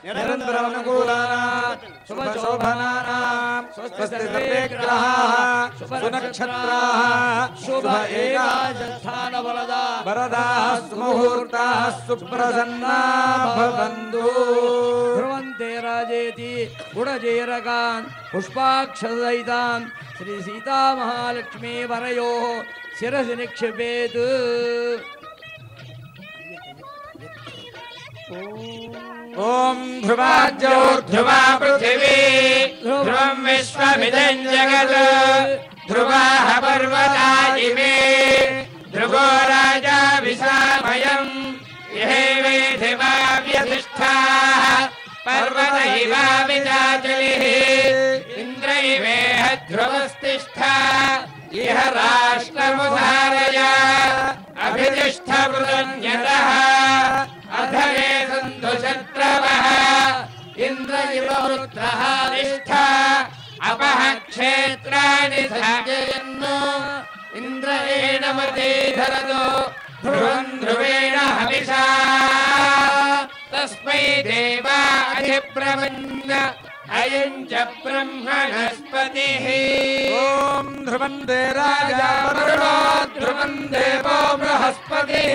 निरन्तरमनुकूलानां शुभशोभनानां स्वस्तिग्रहाः सुनक्षत्राः शुभ एकादशस्थानवरदाः वरदाः सुमुहूर्ताः सुप्रसन्नाः भवन्तु। ध्रुवन्ते राजेति गुडजेरकान् पुष्पाक्षसहितान् श्री सीता महालक्ष्मी वरयोः शिरसि निक्षिपेत्। ओम ध्रुवार्जोर्ध्रुवा पृथिवी ध्रुवं विश्वमिदं जगत् ध्रुवाः पर्वता इमे ध्रुवो राजा विशामयम् यहेवेधिवा व्यधिष्ठाः पर्वत इवाविचाचलिः इन्द्र इवेह ध्रुवस्तिष्ठा इह राष्ट्रमुधारय अभितिष्ठमृतन्यतः अधरे सन्तु शत्रवः इन्द्र इव वृत्रः निष्ठा अपः क्षेत्राणि सञ्जयन्नो इन्द्र एनमते धरतो ध्रुवं ध्रुवेण हविषा तस्मै देवा अधिब्रह्मण्य अयं च ब्रह्मणस्पतिः। ॐ ध्रुवन्ते राजा वरुणो ध्रुवं देवो बृहस्पतिः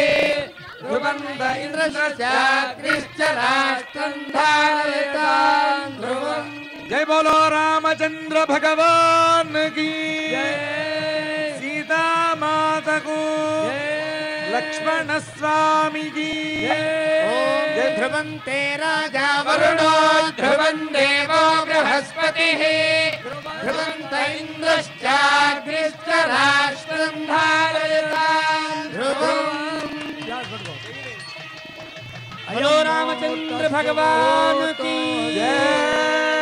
ध्रुवन्त इंद्रश्चाग्निश्च राष्ट्रं धारयतां ध्रुवम्। जय बोलो रामचंद्र भगवान की जय, सीता माता को लक्ष्मण स्वामी की जय। ध्रुवन्ते राजा वरुणो ध्रुवं देवो बृहस्पतिः ध्रुवन्त इंद्रश्चाग्निश्च राष्ट्रं धारयतां ध्रुवम्। हेलो रामचंद्र भगवान की जय,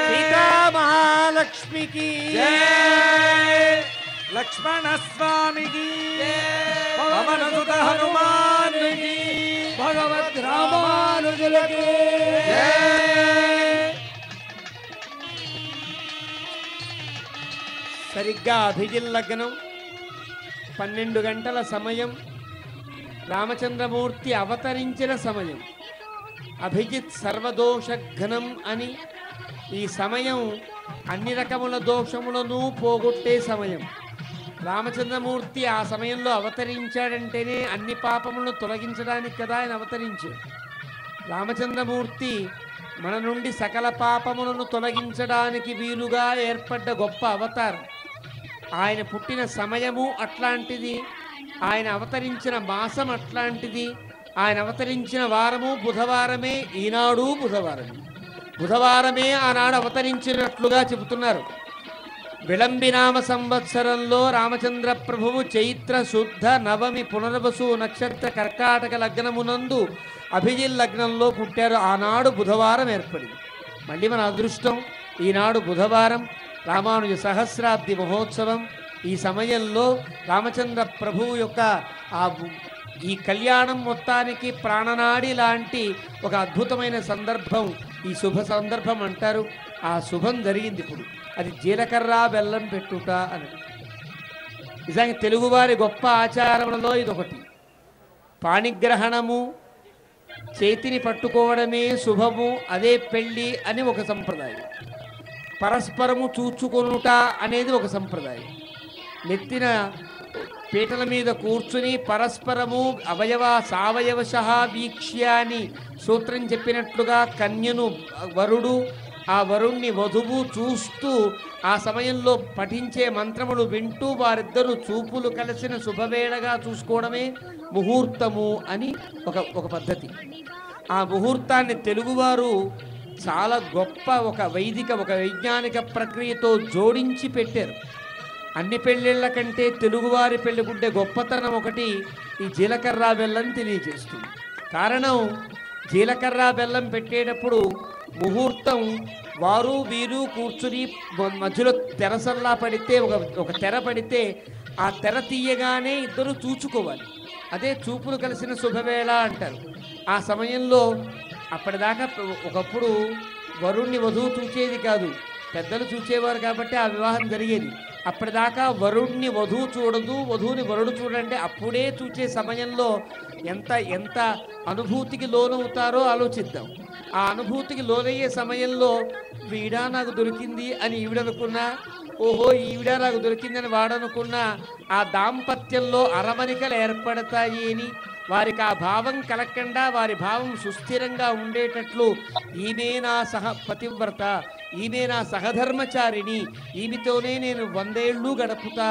सीता महालक्ष्मी की जय, लक्ष्मण स्वामी की जय, पवन सुत हनुमान की भगवत रामानुजल की जय। సరిగ్గా అభిజిత్ లగ్నం 12 గంటల సమయం, రామచంద్రమూర్తి అవతరించిన సమయం. అభిజిత్ సర్వదోషఘ్నం అని ఈ సమయం అన్ని రకముల దోషములను పోగొట్టే సమయం. రామచంద్రమూర్తి ఆ సమయంలో అవతరించాడంటేనే అన్ని పాపములను తొలగించడానికి కదా ఆయన అవతరించాడు. రామచంద్రమూర్తి మన నుండి సకల పాపములను తొలగించడానికి వీలుగా ఏర్పడ్డ గొప్ప అవతారం. ఆయన పుట్టిన సమయము అట్లాంటిది, ఆయన అవతరించిన మాసం అట్లాంటిది, ఆయన అవతరించిన వారము బుధవారమే, ఈనాడు బుధవారమే ఆనాడు అవతరించినట్లుగా చెబుతున్నారు. విళంబినామ సంవత్సరంలో రామచంద్ర ప్రభువు చైత్ర శుద్ధ నవమి పునర్వసు నక్షత్ర కర్కాటక లగ్నమునందు అభిజిత్ లగ్నంలో పుట్టారు. ఆనాడు బుధవారం ఏర్పడింది. మళ్ళీ మన అదృష్టం ఈనాడు బుధవారం, రామానుజ సహస్రాబ్ది మహోత్సవం. ఈ సమయంలో రామచంద్ర ప్రభువు యొక్క ఈ కళ్యాణం మొత్తానికి ప్రాణనాడి లాంటి ఒక అద్భుతమైన సందర్భం ఈ శుభ సందర్భం అంటారు. ఆ శుభం జరిగింది. ఇప్పుడు అది జీలకర్ర బెల్లం పెట్టుట అని నిజంగా తెలుగువారి గొప్ప ఆచారములలో ఇదొకటి. పాణిగ్రహణము, చేతిని పట్టుకోవడమే శుభము, అదే పెళ్ళి అని ఒక సంప్రదాయం. పరస్పరము చూచుకొనుట అనేది ఒక సంప్రదాయం. నెత్తిన పీటల మీద కూర్చుని పరస్పరము సావయవశ వీక్ష్య అని సూత్రం చెప్పినట్లుగా కన్యను వరుడు, ఆ వరుణ్ణి వధువు చూస్తూ ఆ సమయంలో పఠించే మంత్రములు వింటూ వారిద్దరూ చూపులు కలిసిన శుభవేళగా చూసుకోవడమే ముహూర్తము అని ఒక పద్ధతి. ఆ ముహూర్తాన్ని తెలుగువారు చాలా గొప్ప ఒక వైజ్ఞానిక ప్రక్రియతో జోడించి పెట్టారు. అన్ని పెళ్ళిళ్ళ కంటే తెలుగువారి పెళ్ళికుంటే గొప్పతనం ఒకటి ఈ జీలకర్ర బెల్లం తెలియజేస్తుంది. కారణం, జీలకర్ర బెల్లం పెట్టేటప్పుడు ముహూర్తం వారు వీరు కూర్చుని మధ్యలో తెరసల్లా పడితే ఒక తెర పడితే ఆ తెర తీయగానే ఇద్దరు చూచుకోవాలి. అదే చూపులు కలిసిన శుభవేళ అంటారు. ఆ సమయంలో అప్పటిదాకా ఒకప్పుడు వరుణ్ణి వధువు చూచేది కాదు, పెద్దలు చూచేవారు కాబట్టి ఆ వివాహం జరిగేది. అప్పటిదాకా వరుణ్ణి వధువు చూడదు, వధువుని వరుడు చూడండి. అప్పుడే చూచే సమయంలో ఎంత అనుభూతికి లోనవుతారో ఆలోచిద్దాం. ఆ అనుభూతికి లోనయ్యే సమయంలో వీడా నాకు దొరికింది అని ఈవిడనుకున్నా, ఓహో ఈవిడ నాకు దొరికిందని వాడనుకున్నా, ఆ దాంపత్యంలో అరమరికలు ఏర్పడతాయి అని వారికి ఆ భావం కలగకుండా వారి భావం సుస్థిరంగా ఉండేటట్లు ఈమె నా పతివ్రత, ఈమె నా సహధర్మచారిణి, ఈమెతోనే నేను 100 ఏళ్ళు గడుపుతా,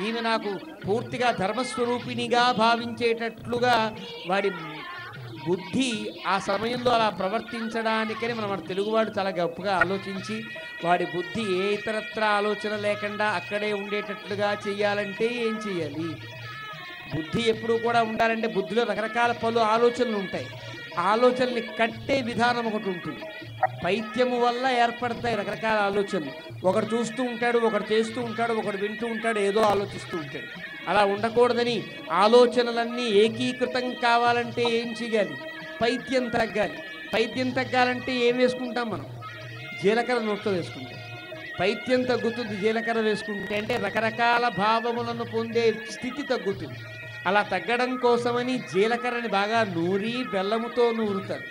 ఈమె నాకు పూర్తిగా ధర్మస్వరూపిణిగా భావించేటట్లుగా వాడి బుద్ధి ఆ సమయంలో అలా ప్రవర్తించడానికని మన తెలుగువాడు చాలా గొప్పగా ఆలోచించి వాడి బుద్ధి ఏ ఇతరత్ర ఆలోచన లేకుండా అక్కడే ఉండేటట్లుగా చెయ్యాలంటే ఏం చెయ్యాలి? బుద్ధి ఎప్పుడూ కూడా ఉండాలంటే బుద్ధిలో రకరకాల పలు ఆలోచనలు ఉంటాయి. ఆలోచనల్ని కట్టే విధానం ఒకటి ఉంటుంది. పైత్యము వల్ల ఏర్పడతాయి రకరకాల ఆలోచనలు. ఒకడు చూస్తూ ఉంటాడు, ఒకడు చేస్తూ ఉంటాడు, ఒకడు వింటూ ఉంటాడు, ఏదో ఆలోచిస్తూ ఉంటాడు. అలా ఉండకూడదని ఆలోచనలన్నీ ఏకీకృతం కావాలంటే ఏం చేయాలి? పైత్యం తగ్గాలి. పైత్యం తగ్గాలంటే ఏం వేసుకుంటాం మనం? జీలకర్ర నోట్లో వేసుకుంటాం. పైత్యం తగ్గుతుంది జీలకర్ర వేసుకుంటే, అంటే రకరకాల భావములను పొందే స్థితి తగ్గుతుంది. అలా తగ్గడం కోసమని జీలకర్రని బాగా నూరి బెల్లముతో నూరుతారు.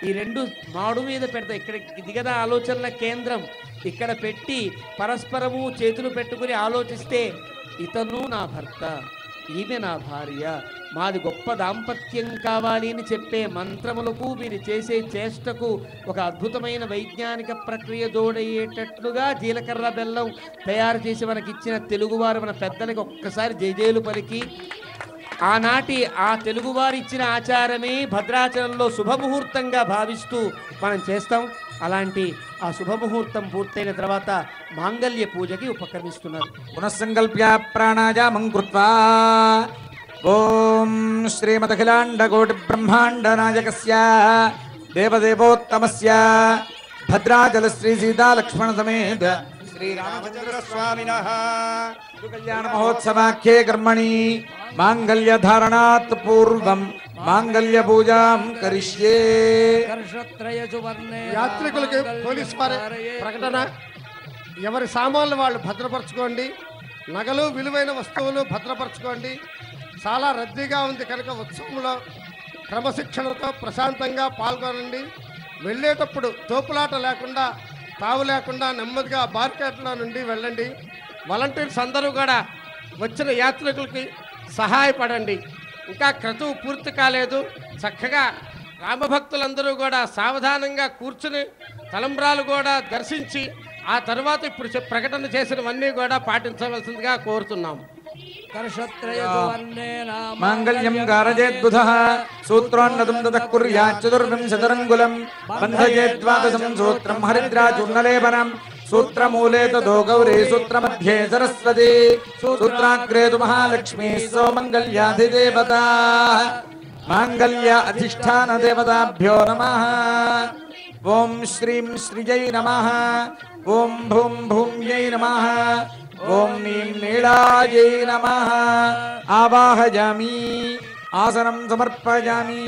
ఈ రెండు మాడు మీద పెడతాయి. ఇక్కడ ఇది కదా ఆలోచనల కేంద్రం. ఇక్కడ పెట్టి పరస్పరము చేతులు పెట్టుకుని ఆలోచిస్తే ఇతను నా భర్త, ఈమె నా భార్య, మాది గొప్ప దాంపత్యం కావాలి అని చెప్పే మంత్రములకు మీరు చేసే చేష్టకు ఒక అద్భుతమైన వైజ్ఞానిక ప్రక్రియ జోడయ్యేటట్లుగా జీలకర్ర బెల్లం తయారు చేసి మనకిచ్చిన తెలుగువారు మన పెద్దలకి ఒక్కసారి జయజేలు పలికి, ఆనాటి ఆ తెలుగువారు ఇచ్చిన ఆచారమే భద్రాచలంలో శుభముహూర్తంగా భావిస్తూ మనం చేస్తాం. అలాంటి ఆ శుభముహూర్తం పూర్తయిన తర్వాత మాంగళ్య పూజకి ఉపక్రమిస్తున్నారు. పునఃసంకల్ప్య ప్రాణాయామం కృత్వా ఓం శ్రీమదఖిలాండకోటి బ్రహ్మాండ నాయకస్య దేవదేవోత్తమస్య భద్రాచల శ్రీ సీతా లక్ష్మణ సమేత శ్రీరామచంద్ర స్వామినః కళ్యాణ మహోత్సవాఖ్యే కర్మణి మాంగళ్య ధారణాత్ పూర్వం మాంగళ్య పూజాం కరిష్యే. యాత్రికులకి పోలీసు వారి ప్రకటన: ఎవరి సామాన్లు వాళ్ళు భద్రపరచుకోండి, నగలు విలువైన వస్తువులు భద్రపరచుకోండి. చాలా రద్దీగా ఉంది కనుక ఉత్సవంలో క్రమశిక్షణతో ప్రశాంతంగా పాల్గొనండి. వెళ్ళేటప్పుడు తోపులాట లేకుండా, తావు లేకుండా నెమ్మదిగా బార్కెట్లో నుండి వెళ్ళండి. వాలంటీర్స్ అందరూ కూడా వచ్చిన యాత్రికులకి సహాయపడండి. ఇంకా క్రతువు పూర్తి కాలేదు. చక్కగా రామభక్తులందరూ కూడా సావధానంగా కూర్చుని తలంబ్రాలు కూడా దర్శించి ఆ తర్వాత ఇప్పుడు ప్రకటన చేసినవన్నీ కూడా పాటించవలసిందిగా కోరుతున్నాం. మాంగళ్యం గారజేద్బుధః సూత్రోన్నతం దదః కుర్యాత్ చతుర్వింశతిరంగుళం బంధయేద్వాదశం సూత్రం హరిద్రాచూర్ణలేపనం సూత్రమూలే తదో గౌరీ సూత్రమధ్యే సరస్వతి సూత్రాగ్రే తు మహాలక్ష్మీ సోమంగళ్యాధిదేవతా మాంగళ్య అధిష్టాన దేవతాభ్యో నమః. ఓం శ్రీం శ్రీజై నమః. ఓం భూం భూమ్యై నమః. ఓం నీం నీళాయై నమః. ఆవాహయామి, ఆసనం సమర్పయామి,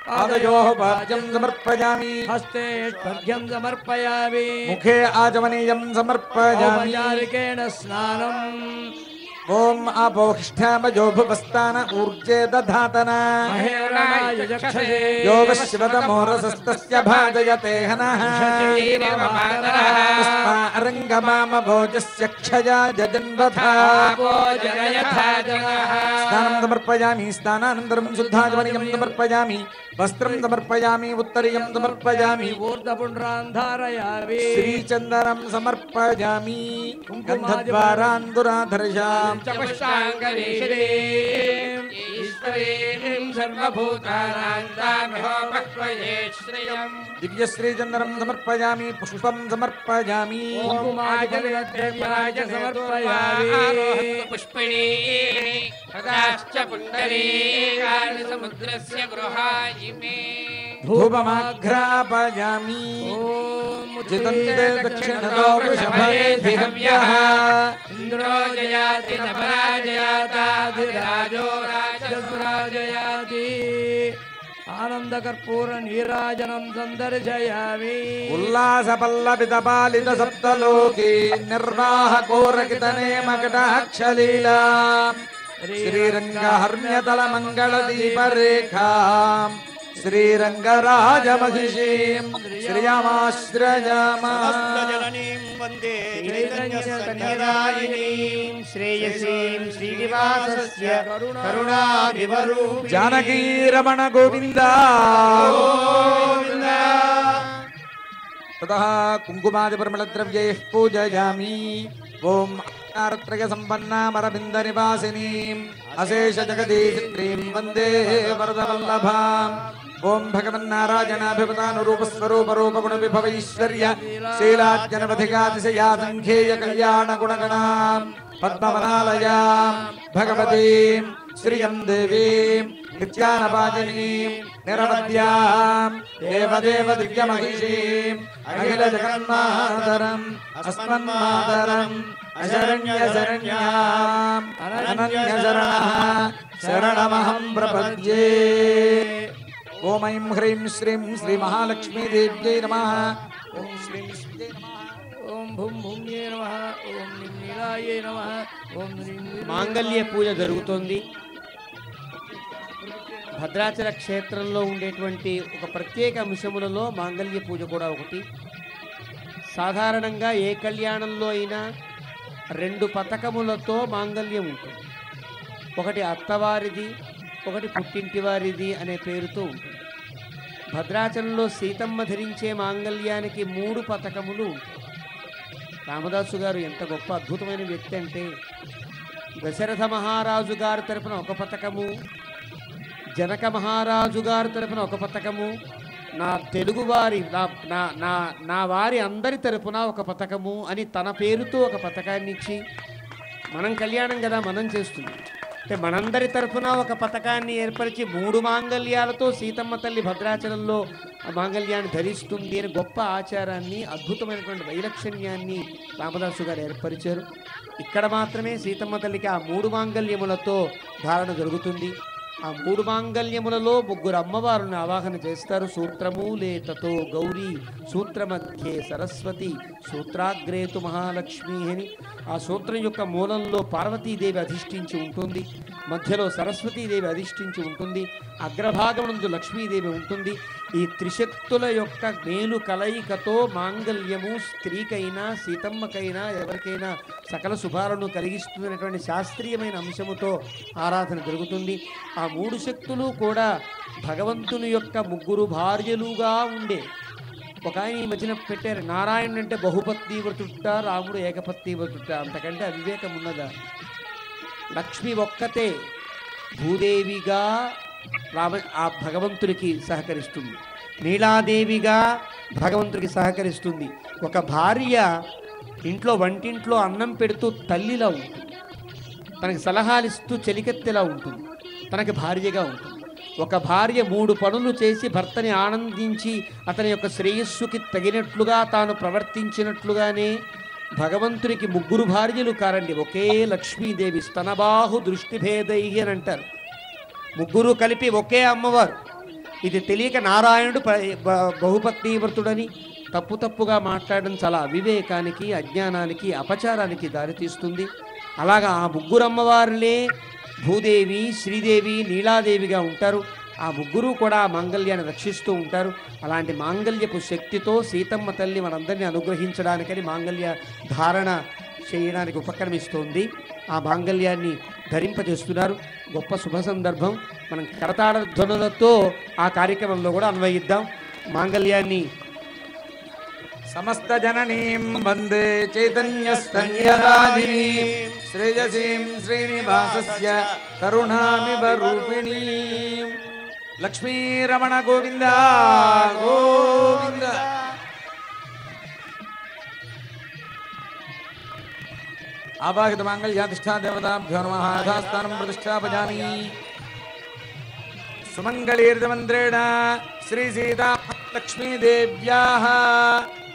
పాదయోః పాద్యం సమర్పయామి, హస్తే స్పర్శం సమర్పయామి, ముఖే ఆచమనీయం సమర్పయామి, ఔపచారికేణ స్నానం. ఓం ఆపోహిష్ఠామయో భువస్థాన ఊర్జే దధాతన యోగశివతమోరసస్తస్య భాజయతే హనః అరంగమామభోజస్య క్షయా జజన్వథా. స్నానం సమర్పయామి, స్నానానంతరం శుద్ధాచమనీయం సమర్పయామి, వస్త్రం సమర్పయామి, ఉత్తరీయం సమర్పయామి, ఊర్ధపుండ్రాన్ ధారయామి, శ్రీచందనం సమర్పయామి, గంధద్వారాందురాధర్షాం చపష్టాంగరీశ్వరీం ఈశ్వరీం సర్వభూతానాం తామహోపక్వయే శ్రియం. దివ్యశ్రీచందనం సమర్పయామి, పుష్పం సమర్పయామి, కుంకుమాజనద్రవ్యాయ సమర్పయామి, పుష్పిణీ సదాశ్చ పుండరీకాని సముద్రస్య గృహాయిమే. ధూపమాఘ్రాపయామి, జితంతే దక్షిణతో వృషభేధిహవ్యః. ఇంద్రో జయాతి నపరాజయాతాధిరాజో రాజసురాజయాతి. ఆనందకర్పూర నీరాజనం సందర్శయామి. ఉల్లాస పల్లవిత పాలిత సప్తలోకి నిర్వాహకోరకితనే మకటాక్షలీలా శ్రీరంగ హర్మ్యతల మంగళ దీపరేఖా శ్రీరంగరాజమహిషీం శ్రియమాశ్రయామః సమస్తజననీం వందే చైతన్యదాయినీం శ్రేయసీం శ్రీనివాసస్య కరుణాభివరూపిణీం జానకీ రమణ గోవింద తతః కుంకుమాది పరిమళ ద్రవ్యైః పూజయామి. ఓం त्रय संपन्नामरविंद निवासिनीं अशेष जगदीश्वरीं वंदे वरदवल्लभाम्. ओं भगवन्नारायणाभिपदानुरूप स्वरूप रूप गुण विभवैश्वर्य शीलाज्जनपथिकातिशया संख्येय कल्याण गुणगणां पद्मवनालयां भगवतीं श्रियं देवीं नित्यानपादिनीं निरवध्यां देवदेव दिव्यमहिषीं अखिल जगन्मातरम् अस्मन्मातरम् अशरण्य शरण्याम् अनन्य शरणः शरणमहं प्रपद्ये. ओम ऐं ह्रीं श्रीं श्री महालक्ष्मी देव्यै नमः. ओम श्रीं श्रीयै नमः. ఓం భూం భూమ్యే నమః. ఓం నీలాయే నమః. ఓం మాంగళ్య పూజ జరుగుతోంది. భద్రాచల క్షేత్రంలో ఉండేటువంటి ఒక ప్రత్యేక అంశములలో మాంగళ్య పూజ కూడా ఒకటి. సాధారణంగా ఏ కళ్యాణంలో అయినా 2 పతకములతో మాంగళ్యం ఉంటుంది. ఒకటి అత్తవారిది, ఒకటి పుట్టింటి వారిది అనే పేరుతో ఉంటుంది. భద్రాచలంలో సీతమ్మ ధరించే మాంగళ్యానికి 3 పతకములు ఉంటాయి. రామదాసు గారు ఎంత గొప్ప అద్భుతమైన వ్యక్తి అంటే, దశరథ మహారాజు గారి తరపున ఒక పతకము, జనక మహారాజు గారి తరపున ఒక పతకము, నా తెలుగువారి నా వారి అందరి తరపున ఒక పతకము అని తన పేరుతో ఒక పతకాన్ని ఇచ్చి, మనం కళ్యాణం కదా మనం చేస్తున్నాం అంటే మనందరి తరపున ఒక పతకాన్ని ఏర్పరిచి 3 మాంగళ్యాలతో సీతమ్మ తల్లి భద్రాచలంలో ఆ మాంగళ్యాన్ని ధరిస్తుంది అని గొప్ప ఆచారాన్ని, అద్భుతమైనటువంటి వైలక్షణ్యాన్ని రామదాసు గారు ఏర్పరిచారు. ఇక్కడ మాత్రమే సీతమ్మ తల్లికి ఆ 3 మాంగళ్యములతో ధారణ జరుగుతుంది. ఆ 3 మాంగళ్యములలో 3 అమ్మవారుని ఆవాహన చేస్తారు. సూత్రమూలేతతో గౌరీ, సూత్రమధ్యే సరస్వతి, సూత్రాగ్రేతు మహాలక్ష్మి అని. ఆ సూత్రం యొక్క మూలంలో పార్వతీదేవి అధిష్ఠించి ఉంటుంది, మధ్యలో సరస్వతీదేవి అధిష్ఠించి ఉంటుంది, అగ్రభాగమునందు లక్ష్మీదేవి ఉంటుంది. ఈ త్రిశక్తుల యొక్క మేలు కలయికతో మాంగళ్యము స్త్రీకైనా సీతమ్మకైనా ఎవరికైనా సకల శుభాలను కలిగిస్తున్నటువంటి శాస్త్రీయమైన అంశముతో ఆరాధన జరుగుతుంది. ఆ 3 శక్తులు కూడా భగవంతుని యొక్క 3 భార్యలుగా ఉండే. ఒక ఆయన ఈ మధ్యన పెట్టారు, నారాయణ అంటే బహుపత్ని వ్రతుట, రాముడు ఏకపత్ని వ్రతుట. అంతకంటే అవివేకం ఉన్నదా? లక్ష్మి ఒక్కతే భూదేవిగా ఆ భగవంతుడికి సహకరిస్తుంది, నీలాదేవిగా భగవంతుడికి సహకరిస్తుంది. ఒక భార్య ఇంట్లో వంటింట్లో అన్నం పెడుతూ తల్లిలా ఉంటుంది, తనకి సలహాలు ఇస్తూ చెలికెత్తెలా ఉంటుంది, తనకి భార్యగా ఉంటుంది. ఒక భార్య 3 పనులు చేసి భర్తని ఆనందించి అతని యొక్క శ్రేయస్సుకి తగినట్లుగా తాను ప్రవర్తించినట్లుగానే భగవంతునికి 3 భార్యలు కారండి, ఒకే లక్ష్మీదేవి. స్తనబాహు దృష్టిభేదై అని అంటారు. 3 కలిపి ఒకే అమ్మవారు. ఇది తెలియక నారాయణుడు బహుపత్ని వ్రతుడని తప్పుగా మాట్లాడడం చాలా అవివేకానికి, అజ్ఞానానికి, అపచారానికి దారితీస్తుంది. అలాగా ఆ 3 అమ్మవారులే భూదేవి, శ్రీదేవి, నీలాదేవిగా ఉంటారు. ఆ 3 కూడా ఆ మాంగళ్యాన్ని రక్షిస్తూ ఉంటారు. అలాంటి మాంగళ్యపు శక్తితో సీతమ్మ తల్లి మనందరినీ అనుగ్రహించడానికని మాంగళ్య ధారణ చేయడానికి ఉపక్రమిస్తోంది. ఆ మాంగళ్యాన్ని ధరింపజేస్తున్నారు. గొప్ప శుభ సందర్భం. మనం కరతాళ ధ్వనులతో ఆ కార్యక్రమంలో కూడా అన్వయిద్దాం. మాంగళ్యాన్ని समस्त जननीं वंदे चैतन्यस्तन्यदादिनीं श्रेयसीं श्रीनिवासस्य करुणामिव रूपिणीं. लक्ष्मी रमण गोविंद गोविंद. आवाहित मांगल्याधिष्ठा देवताभ्यो नमः. यथास्थानं प्रतिष्ठापयामि. सुमंगलीर्दमन्त्रेण श्री सीता लक्ष्मी देव्याः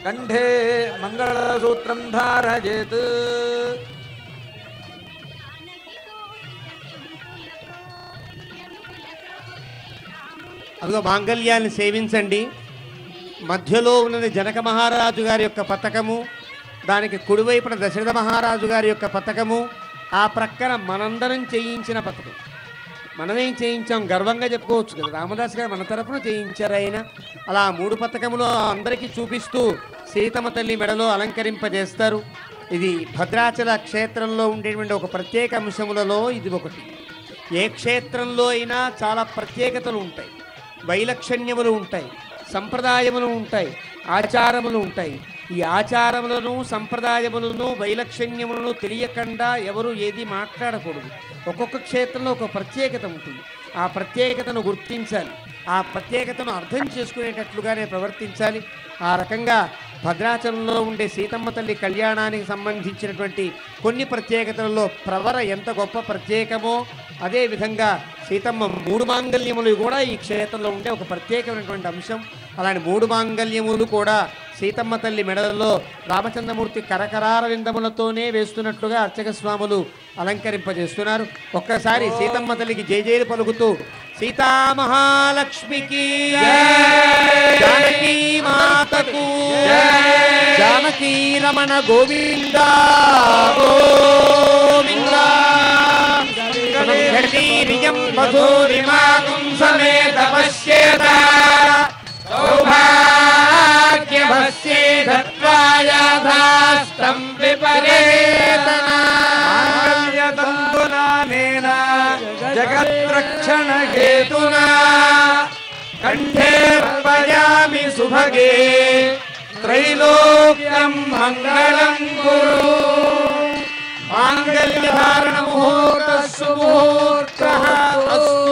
कंठे मंगलसूत्रं धारयेत्. అదిగో మాంగళ్యాన్ని సేవించండి. మధ్యలో ఉన్నది జనక మహారాజు గారి యొక్క పతకము, దానికి కుడివైపున దశరథ మహారాజు గారి యొక్క పతకము, ఆ ప్రక్కన మనందరం చేయించిన పతకం. మనమేం చేయించాం గర్వంగా చెప్పుకోవచ్చు కదా. రామదాస్ గారు మన తరపున చేయించారు. ఆయన అలా 3 పతకములు అందరికీ చూపిస్తూ సీతమ్మ తల్లి మెడలో అలంకరింపజేస్తారు. ఇది భద్రాచల క్షేత్రంలో ఉండేటువంటి ఒక ప్రత్యేక అంశములలో ఇది ఒకటి. ఏ క్షేత్రంలో అయినా చాలా ప్రత్యేకతలు ఉంటాయి, వైలక్షణ్యములు ఉంటాయి, సంప్రదాయములు ఉంటాయి, ఆచారములు ఉంటాయి. ఈ ఆచారములను, సంప్రదాయములను, వైలక్షణ్యములను తెలియకుండా ఎవరు ఏది మాట్లాడకూడదు. ఒక్కొక్క క్షేత్రంలో ఒక ప్రత్యేకత ఉంటుంది. ఆ ప్రత్యేకతను గుర్తించాలి, ఆ ప్రత్యేకతను అర్థం చేసుకునేటట్లుగానే ప్రవర్తించాలి. ఆ రకంగా భద్రాచలంలో ఉండే సీతమ్మ తల్లి కళ్యాణానికి సంబంధించినటువంటి కొన్ని ప్రత్యేకతలలో ప్రవర ఎంత గొప్ప ప్రత్యేకమో అదేవిధంగా సీతమ్మ 3 మాంగల్యములు కూడా ఈ క్షేత్రంలో ఉండే ఒక ప్రత్యేకమైనటువంటి అంశం. అలాంటి 3 మాంగల్యములు కూడా సీతమ్మ తల్లి మెడలలో రామచంద్రమూర్తి కరకరార విందములతోనే వేస్తున్నట్లుగా అర్చక స్వాములు అలంకరింపజేస్తున్నారు. ఒక్కసారి సీతమ్మ తల్లికి జయజయలు పలుకుతూ సీతామహాలక్ష్మికి జానకీ మాతకు జానకీ రమణ గోవింద గోవింద ఘటీరియం మధురిమాగం సమేత పశ్యేత సౌభాగ్యభస్యేధత్వాయాధాస్తం విపరేతనానేన జగత్రక్షణ హేతునా కంఠే పయామి సుభగే త్రైలోక్యం మంగళం కురు మాంగళ్యధారణ ముహూర్త సుముహూర్తః అస్తు.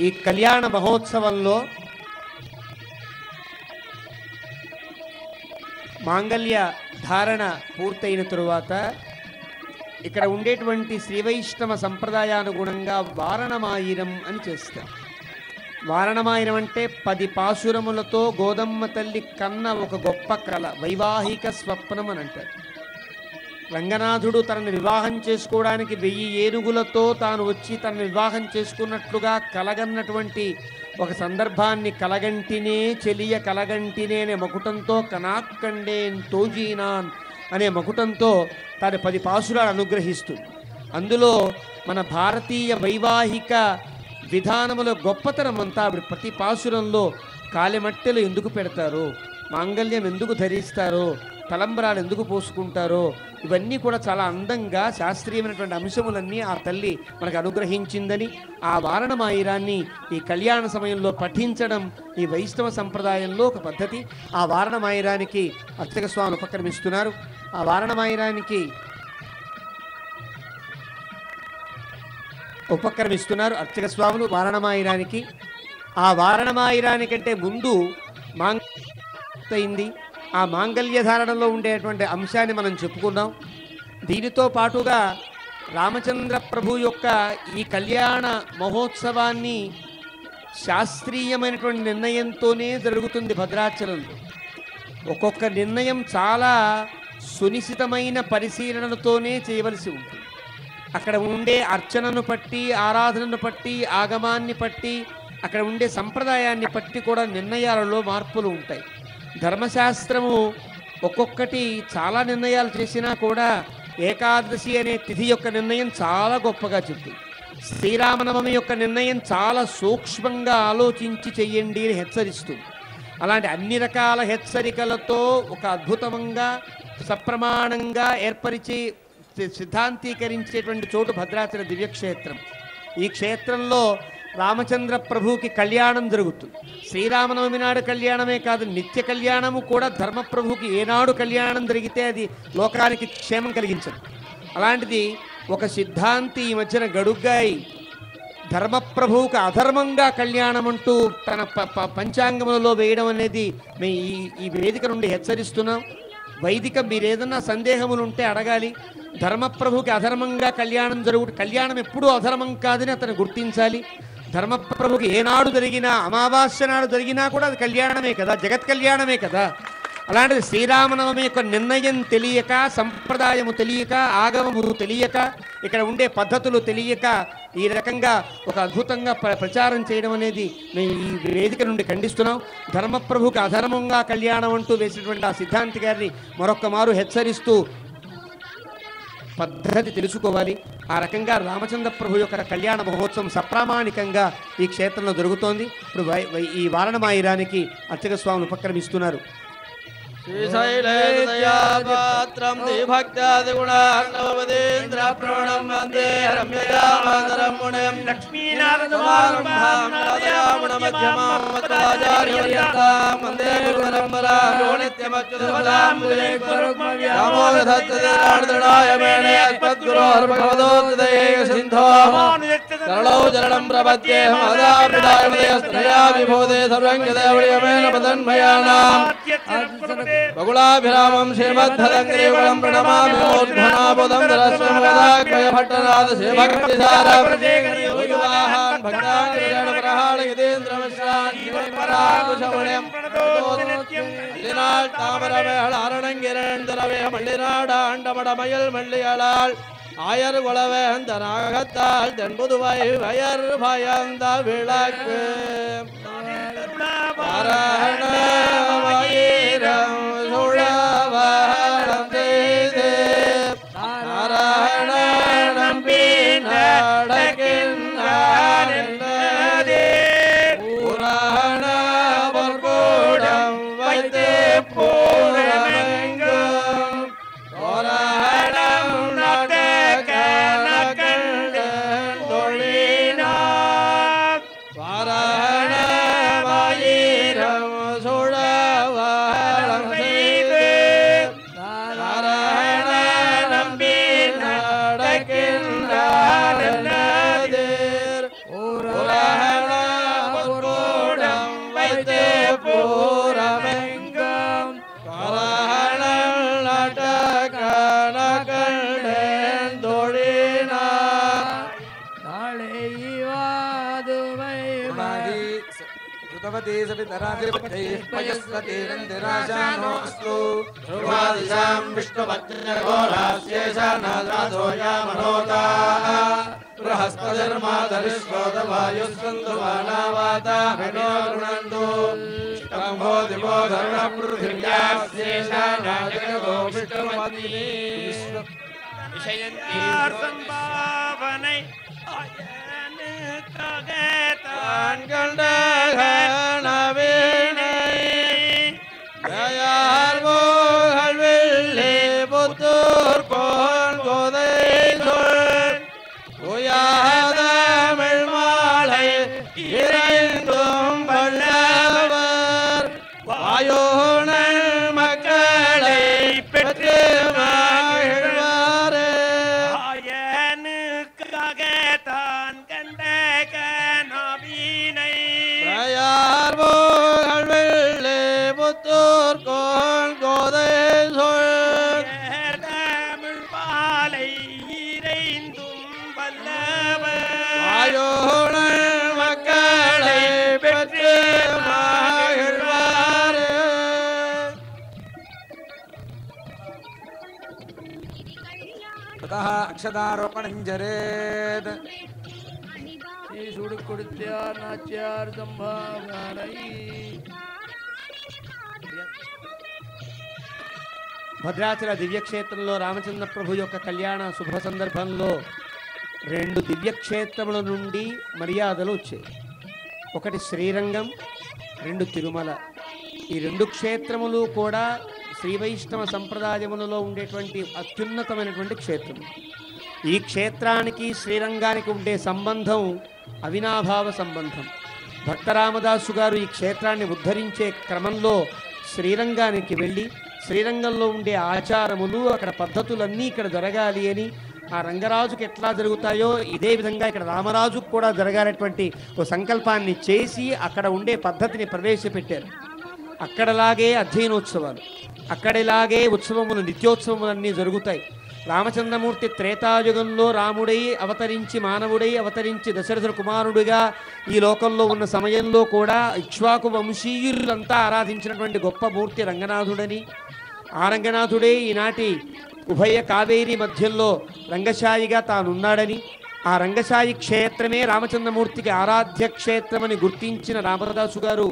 ఈ కళ్యాణ మహోత్సవంలో మాంగళ్య ధారణ పూర్తయిన తరువాత ఇక్కడ ఉండేటువంటి శ్రీవైష్ణవ సంప్రదాయానుగుణంగా వారణమాయిరం అని చేస్తారు. వారణమాయిరం అంటే 10 పాశురములతో గోదమ్మ తల్లి కన్న ఒక గొప్ప కళ, వైవాహిక స్వప్నం అని అంటారు. రంగనాథుడు తనని వివాహం చేసుకోవడానికి 1000 ఏనుగులతో తాను వచ్చి తనని వివాహం చేసుకున్నట్లుగా కలగన్నటువంటి ఒక సందర్భాన్ని కలగంటినే చెలియ కలగంటినే అనే మకుటంతో కనాక్కండేన్ తోజీనాన్ అనే మకుటంతో తాను 10 పాశురాలు అనుగ్రహిస్తుంది. అందులో మన భారతీయ వైవాహిక విధానముల గొప్పతనం అంతా ప్రతి పాశురంలో కాలిమట్టెలు ఎందుకు పెడతారో, మాంగళ్యం ఎందుకు ధరిస్తారో, తలంబరాలు ఎందుకు పోసుకుంటారో ఇవన్నీ కూడా చాలా అందంగా శాస్త్రీయమైనటువంటి అంశములన్నీ ఆ తల్లి మనకు అనుగ్రహించిందని, ఆ వారణమాయిరాన్ని ఈ కళ్యాణ సమయంలో పఠించడం ఈ వైష్ణవ సంప్రదాయంలో ఒక పద్ధతి. ఆ వారణమాయిరానికి అర్చక స్వామి ఉపక్రమిస్తున్నారు. ఆ వారణమాయిరానికి ఉపక్రమిస్తున్నారు అర్చక స్వాములు వారణమాయిరానికి. ఆ వారణమాయిరానికంటే ముందు మాంగళ్యమైంది. ఆ మాంగళ్య ధారణలో ఉండేటువంటి అంశాన్ని మనం చెప్పుకున్నాం. దీనితో పాటుగా రామచంద్ర ప్రభు యొక్క ఈ కళ్యాణ మహోత్సవాన్ని శాస్త్రీయమైనటువంటి నిర్ణయంతోనే జరుగుతుంది భద్రాచలంలో. ఒక్కొక్క నిర్ణయం చాలా సునిశ్చితమైన పరిశీలనలతోనే చేయవలసి ఉంటుంది. అక్కడ ఉండే అర్చనను పట్టి, ఆరాధనను పట్టి, ఆగమాన్ని పట్టి, అక్కడ ఉండే సంప్రదాయాన్ని పట్టి కూడా నిర్ణయాలలో మార్పులు ఉంటాయి. ధర్మశాస్త్రము ఒక్కొక్కటి చాలా నిర్ణయాలు చేసినా కూడా ఏకాదశి అనే తిథి యొక్క నిర్ణయం చాలా గొప్పగా చెప్తుంది. శ్రీరామనవమి యొక్క నిర్ణయం చాలా సూక్ష్మంగా ఆలోచించి చెయ్యండి అని హెచ్చరిస్తుంది. అలాంటి అన్ని రకాల హెచ్చరికలతో ఒక అద్భుతంగా సప్రమాణంగా ఏర్పరిచి సిద్ధాంతీకరించేటువంటి చోటు భద్రాచల దివ్యక్షేత్రం. ఈ క్షేత్రంలో రామచంద్ర ప్రభువుకి కళ్యాణం జరుగుతుంది. శ్రీరామనవమి నాడు కళ్యాణమే కాదు, నిత్య కళ్యాణము కూడా ధర్మప్రభువుకి ఏనాడు కళ్యాణం జరిగితే అది లోకానికి క్షేమం కలిగించదు. అలాంటిది ఒక సిద్ధాంతి ఈ మధ్యన గడుగ్గాయి ధర్మప్రభువుకు అధర్మంగా కళ్యాణం అంటూ తన పంచాంగములలో వేయడం అనేది మేము ఈ వేదిక నుండి హెచ్చరిస్తున్నాం. వైదిక మీరేదన్నా సందేహములు ఉంటే అడగాలి. ధర్మప్రభుకి అధర్మంగా కళ్యాణం ఎప్పుడూ అధర్మం కాదని అతను గుర్తించాలి. ధర్మప్రభుకి ఏనాడు జరిగినా, అమావాస్య నాడు జరిగినా కూడా అది కళ్యాణమే కదా, జగత్ కళ్యాణమే కదా. అలాంటిది శ్రీరామనవమి యొక్క నిర్ణయం తెలియక, సంప్రదాయము తెలియక, ఆగమము తెలియక, ఇక్కడ ఉండే పద్ధతులు తెలియక ఈ రకంగా ఒక అద్భుతంగా ప్రచారం చేయడం అనేది మేము ఈ వేదిక నుండి ఖండిస్తున్నాం. ధర్మప్రభుకి అధర్మంగా కళ్యాణం అంటూ వేసినటువంటి ఆ సిద్ధాంతి గారిని మరొక్క మారు హెచ్చరిస్తూ పద్ధతి తెలుసుకోవాలి. ఆ రకంగా రామచంద్ర ప్రభు యొక్క కళ్యాణ మహోత్సవం సప్రామాణికంగా ఈ క్షేత్రంలో జరుగుతోంది. ఇప్పుడు ఈ వారణమాయిరానికి అర్చక స్వాములు ఉపక్రమిస్తున్నారు. శ్రీశైలేపాత్రం భక్త్యాదిగుణాంగవదేంద్ర ప్రవణం వందే రమ్యయామాతరం మునిం లక్ష్మీనారదమారుణమధ్యమాం మధ్వాచార్యపర్యంతాం వందే గురుపరంపరాం యో నిత్యమచ్యుతపదాం రామోదత్తదేరాణదృఢాయ మేనే అస్మద్గురోర్భగవదోత్తదేక సింధో సరళౌ చరణం ప్రపద్యేహం అదాపిదాయమదయస్త్రయా విభూదే సర్వంగదేవళియమేన పదన్మయానాం బగుళాభిరామం శ్రీమద్ధదంగ్రీవళం ప్రణమామి మోద్భనాబుధం దరస్వమోదాగ్మయభట్టనాథ శ్రీభక్తిసారం యోగివాహాన్ భక్తాంగజనప్రహాళ యుధేంద్రమిశ్రాన్ జీవపరాకుశమణ్యం లినాళ్ தாமரவேள் அரணங்கிரண்டரவே மல்லிநாடாண்டமடமயல் மல்லியளாள் ஆயர் குலவேந்த நாகத்தால் தென்புதுவை வயர் பயந்த விளக்கு நாராயணமயிரம் சுழவரம் செய்து நாராயண நம்பி நடக்கின்றார் என்பதே புராண பொற்கூடம் வைத்து பூரமெங்கும் புராணம் நடக்க நகண்டன் தொழினார் பாராயணமயிரம் சுழவரம் செய்து நாராயண நம்பி நடக்கின்றார் என்னதீர் புராண பொற்கூடம் வைத்து பூரமெங்கும் புராணம் நடக்க நகண்டன் தொழினார் நாளை வாதுவை कृतवती सवितराजिपयस्वतीरन्दिराशानोऽस्तु ध्रुवादिशां विष्णुपत्न्यघोरास्येषानाद्राधोयामनोताः बृहस्पतिर्मातरिष्वोदवायुस्सन्धुवानावाता विनो गृणन्तु दिवो धर्मपृथिव्यास्येषानाजगतो विष्णुपतिः संभावனை தான் கண்டகனவினை தயார் மோகல் வெள்ளி புத்தூர் போன் கோதை சொல் உயாதமிழ் மாலை இறைந்தும் வல்லவர் வாயோனல் மக்களை பெற்று மகிழ்வாரே ஆயனுக்காகத்தான் கண்ட கனவினை தயார் மோகல் வெள்ளி புத்தூர் கோன் கோதை சொல் தமிழ் பாலை இறைந்தும் வல்லவர் வாயோனல் மக்களை பெற்று மகிழ்வாரே ततः अक्षतारोपणं जरेत् சூடு கொடுத்தார் நாச்சியார் சம்பாவனை భద్రాచల దివ్యక్షేత్రంలో రామచంద్ర ప్రభు యొక్క కళ్యాణ శుభ సందర్భంలో 2 దివ్యక్షేత్రముల నుండి మర్యాదలు వచ్చాయి. ఒకటి శ్రీరంగం, 2 తిరుమల. ఈ 2 క్షేత్రములు కూడా శ్రీ వైష్ణవ సంప్రదాయములలో ఉండేటువంటి అత్యున్నతమైనటువంటి క్షేత్రం. ఈ క్షేత్రానికి శ్రీరంగానికి ఉండే సంబంధం అవినాభావ సంబంధం. భక్తరామదాసు గారు ఈ క్షేత్రాన్ని ఉద్ధరించే క్రమంలో శ్రీరంగానికి వెళ్ళి శ్రీరంగంలో ఉండే ఆచారములు అక్కడ పద్ధతులన్నీ ఇక్కడ జరగాలి అని, ఆ రంగరాజుకి ఎట్లా జరుగుతాయో ఇదే విధంగా ఇక్కడ రామరాజుకు కూడా జరగాలనేటువంటి ఓ సంకల్పాన్ని చేసి అక్కడ ఉండే పద్ధతిని ప్రవేశపెట్టారు. అక్కడలాగే అధ్యయనోత్సవాలు, అక్కడిలాగే ఉత్సవములు, నిత్యోత్సవములన్నీ జరుగుతాయి. రామచంద్రమూర్తి త్రేతాయుగంలో రాముడై అవతరించి, మానవుడై అవతరించి దశరథుడు కుమారుడిగా ఈ లోకంలో ఉన్న సమయంలో కూడా ఇక్ష్వాకు వంశీయులంతా ఆరాధించినటువంటి గొప్ప మూర్తి రంగనాథుడని, ఆ రంగనాథుడే ఈనాటి ఉభయ కావేరి మధ్యంలో రంగశాయిగా తానున్నాడని, ఆ రంగశాయి క్షేత్రమే రామచంద్రమూర్తికి ఆరాధ్య క్షేత్రమని గుర్తించిన రామదాసు గారు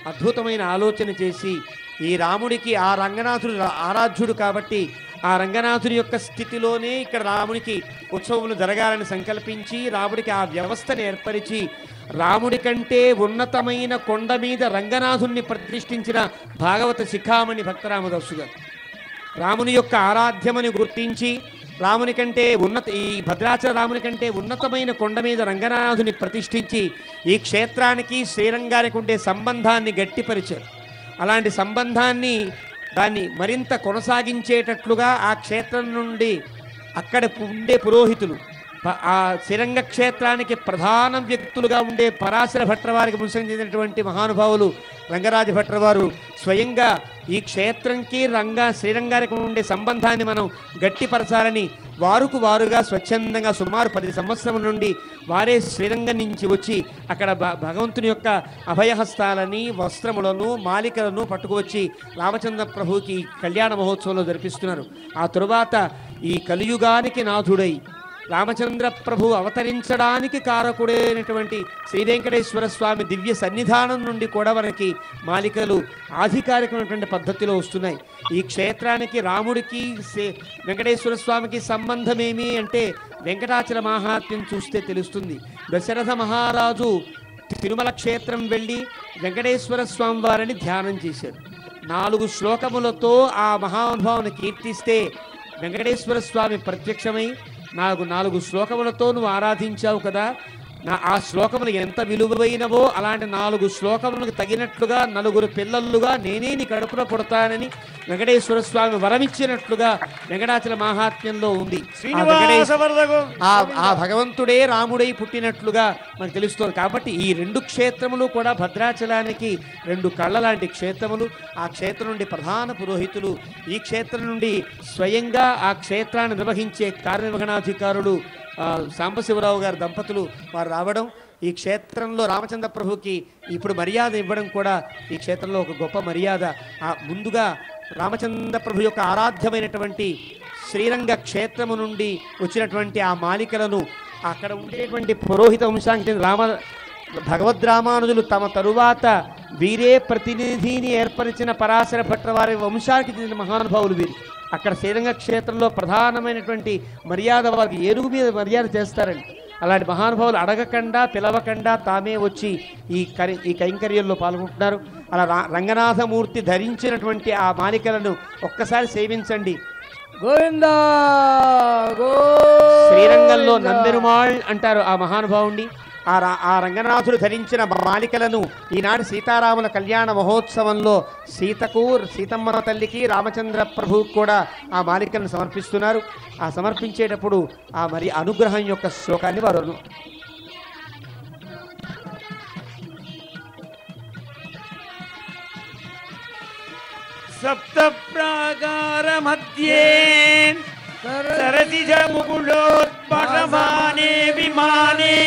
అద్భుతమైన ఆలోచన చేసి ఈ రాముడికి ఆ రంగనాథుడు ఆరాధ్యుడు కాబట్టి ఆ రంగనాథుని యొక్క స్థితిలోనే ఇక్కడ రాముడికి ఉత్సవములు జరగాలని సంకల్పించి రాముడికి ఆ వ్యవస్థను ఏర్పరిచి రాముడి కంటే ఉన్నతమైన కొండ మీద రంగనాథుణ్ణి ప్రతిష్ఠించిన భాగవత శిఖామణి భక్తరామదాసు గారు. రాముని యొక్క ఆరాధ్యమని గుర్తించి రాముని కంటే ఈ భద్రాచల రాముని కంటే ఉన్నతమైన కొండ మీద రంగనాథుని ప్రతిష్ఠించి ఈ క్షేత్రానికి శ్రీరంగానికి ఉండే సంబంధాన్ని గట్టిపరిచారు. అలాంటి సంబంధాన్ని దాన్ని మరింత కొనసాగించేటట్లుగా ఆ క్షేత్రం నుండి అక్కడ ఉండే పురోహితులు, ఆ శ్రీరంగ క్షేత్రానికి ప్రధాన వ్యక్తులుగా ఉండే పరాశర భట్రవారికి వంశం చెందినటువంటి మహానుభావులు రంగరాజ భట్రవారు స్వయంగా ఈ క్షేత్రంకి శ్రీరంగానికి ఉండే సంబంధాన్ని మనం గట్టిపరచాలని వారుకు వారుగా స్వచ్ఛందంగా సుమారు 10 సంవత్సరముల నుండి వారే శ్రీరంగం నుంచి వచ్చి అక్కడ భగవంతుని యొక్క అభయహస్తాలని, వస్త్రములను, మాలికలను పట్టుకువచ్చి రామచంద్ర ప్రభువుకి కళ్యాణ మహోత్సవంలో జరిపిస్తున్నారు. ఆ తరువాత ఈ కలియుగానికి నాథుడై రామచంద్ర ప్రభు అవతరించడానికి కారకుడైనటువంటి శ్రీ వెంకటేశ్వర స్వామి దివ్య సన్నిధానం నుండి కూడా మనకి మాలికలు ఆధికారికమైనటువంటి పద్ధతిలో వస్తున్నాయి. ఈ క్షేత్రానికి రాముడికి వెంకటేశ్వర స్వామికి సంబంధమేమి అంటే వెంకటాచల మహాత్మ్యం చూస్తే తెలుస్తుంది. దశరథ మహారాజు తిరుమల క్షేత్రం వెళ్ళి వెంకటేశ్వర స్వామి వారిని ధ్యానం చేశారు. 4 శ్లోకములతో ఆ మహానుభావుని కీర్తిస్తే వెంకటేశ్వర స్వామి ప్రత్యక్షమై నాకు 4 శ్లోకములతో నువ్వు ఆరాధించావు కదా, ఆ శ్లోకములు ఎంత విలువైనవో అలాంటి 4 శ్లోకములకు తగినట్లుగా 4 పిల్లలుగా నేనే నీ కడుపున పుడతానని వెంకటేశ్వర స్వామి వరమిచ్చినట్లుగా వెంకటాచల మహాత్మ్యంలో ఉంది. ఆ భగవంతుడే రాముడై పుట్టినట్లుగా మనకు తెలుస్తుంది. కాబట్టి ఈ 2 క్షేత్రములు కూడా భద్రాచలానికి 2 కళ్ళ లాంటి క్షేత్రములు. ఆ క్షేత్రం నుండి ప్రధాన పురోహితులు, ఈ క్షేత్రం నుండి స్వయంగా ఆ క్షేత్రాన్ని నిర్వహించే కార్యనిర్వహణాధికారులు సాంబశివరావు గారి దంపతులు వారు రావడం, ఈ క్షేత్రంలో రామచంద్ర ప్రభుకి ఇప్పుడు మర్యాద ఇవ్వడం కూడా ఈ క్షేత్రంలో ఒక గొప్ప మర్యాద. ముందుగా రామచంద్ర ప్రభు యొక్క ఆరాధ్యమైనటువంటి శ్రీరంగ క్షేత్రము నుండి వచ్చినటువంటి ఆ మాలికలను అక్కడ ఉండేటువంటి పురోహిత వంశానికి భగవద్రామానుజులు తమ తరువాత వీరే ప్రతినిధిని ఏర్పరిచిన పరాశర భట్రవారి వంశానికి చెందిన మహానుభావులు వీరు. అక్కడ శ్రీరంగ క్షేత్రంలో ప్రధానమైనటువంటి మర్యాద వారికి ఏనుగు మీద మర్యాద చేస్తారండి. అలాంటి మహానుభావులు అడగకుండా పిలవకుండా తామే వచ్చి ఈ కైంకర్యంలో పాల్గొంటున్నారు. అలా రంగనాథమూర్తి ధరించినటువంటి ఆ మాలికలను ఒక్కసారి సేవించండి. గోవిందా శ్రీరంగంలో నందెరుమాళ్ అంటారు ఆ మహానుభావుణ్ణి. ఆ రంగనాథుడు ధరించిన మాలికలను ఈనాడు సీతారాముల కళ్యాణ మహోత్సవంలో సీతమ్మ తల్లికి రామచంద్ర ప్రభువుకు కూడా ఆ మాలికలను సమర్పిస్తున్నారు. ఆ సమర్పించేటప్పుడు ఆ మరి అనుగ్రహం యొక్క శ్లోకాన్ని వారు సప్త ప్రాకార మధ్యే సరసిజ ముకుళోత్పలమానే విమానే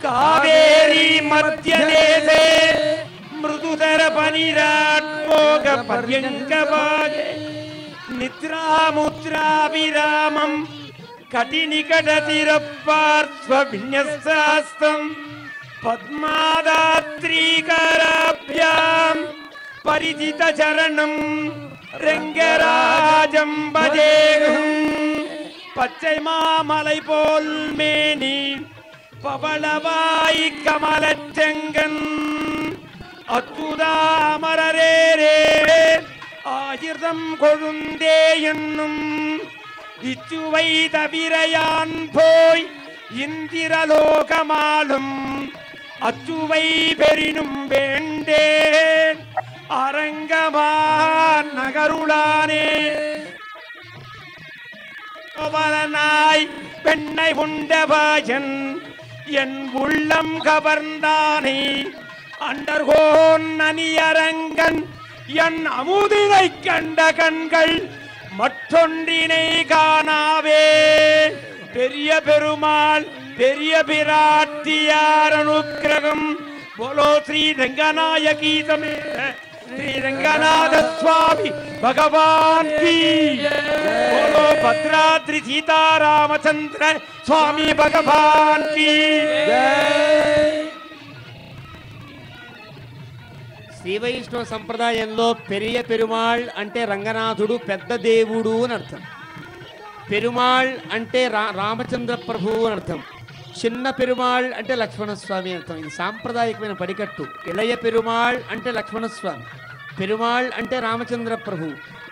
కావేరీ మధ్యదేశే మృదుతర పనిరాట్మోగ పర్యంకవాగే నిద్రాముద్రావిరామం కటినికటతిరపార్శ్వ విన్యస్తాస్తం పద్మాదాత్రీకరాభ్యాం పరిచిత చరణం రంగరాజం భజేహం பச்சை மாமலை போல் மேனி பவளவாய் கமலச்செங்கன் அத்துதாமரரே அஜிர்தம் கொழுந்தே என்னும் இச்சுவை தவிரையான் போய் இந்திரலோகமாலும் அச்சுவை பெரினும் வேண்டேன் அரங்கமான் நகருளானே கோவலனாய் பெண்ணை உண்டவாயன் என் உள்ளம் கவர்ந்தானே அண்டர்கோன் அணியரங்கன் என் அமுதினை கண்ட கண்கள் மற்றொன்றினை காணாவே பெரிய பெருமாள் பெரிய பிராட்டியார் அனுக்கிரகம் போலோ ஸ்ரீ ரங்கநாயகி சமேத श्री रंगनाथ स्वामी भगवान की बोलो भद्राद्रि सीतारामचंद्र स्वामी भगवान की శ్రీ వైష్ణవ సంప్రదాయంలో పెరియ పెరుమాళ్ అంటే రంగనాథుడు పెద్ద దేవుడు అని అర్థం. పెరుమాళ్ అంటే రామచంద్ర ప్రభువు అని అర్థం. చిన్న పెరుమాళ్ అంటే లక్ష్మణస్వామి అర్థం. ఇది సాంప్రదాయకమైన పడికట్టు. ఇళయ పెరుమాళ్ అంటే లక్ష్మణస్వామి, పెరుమాళ్ అంటే రామచంద్ర ప్రభు,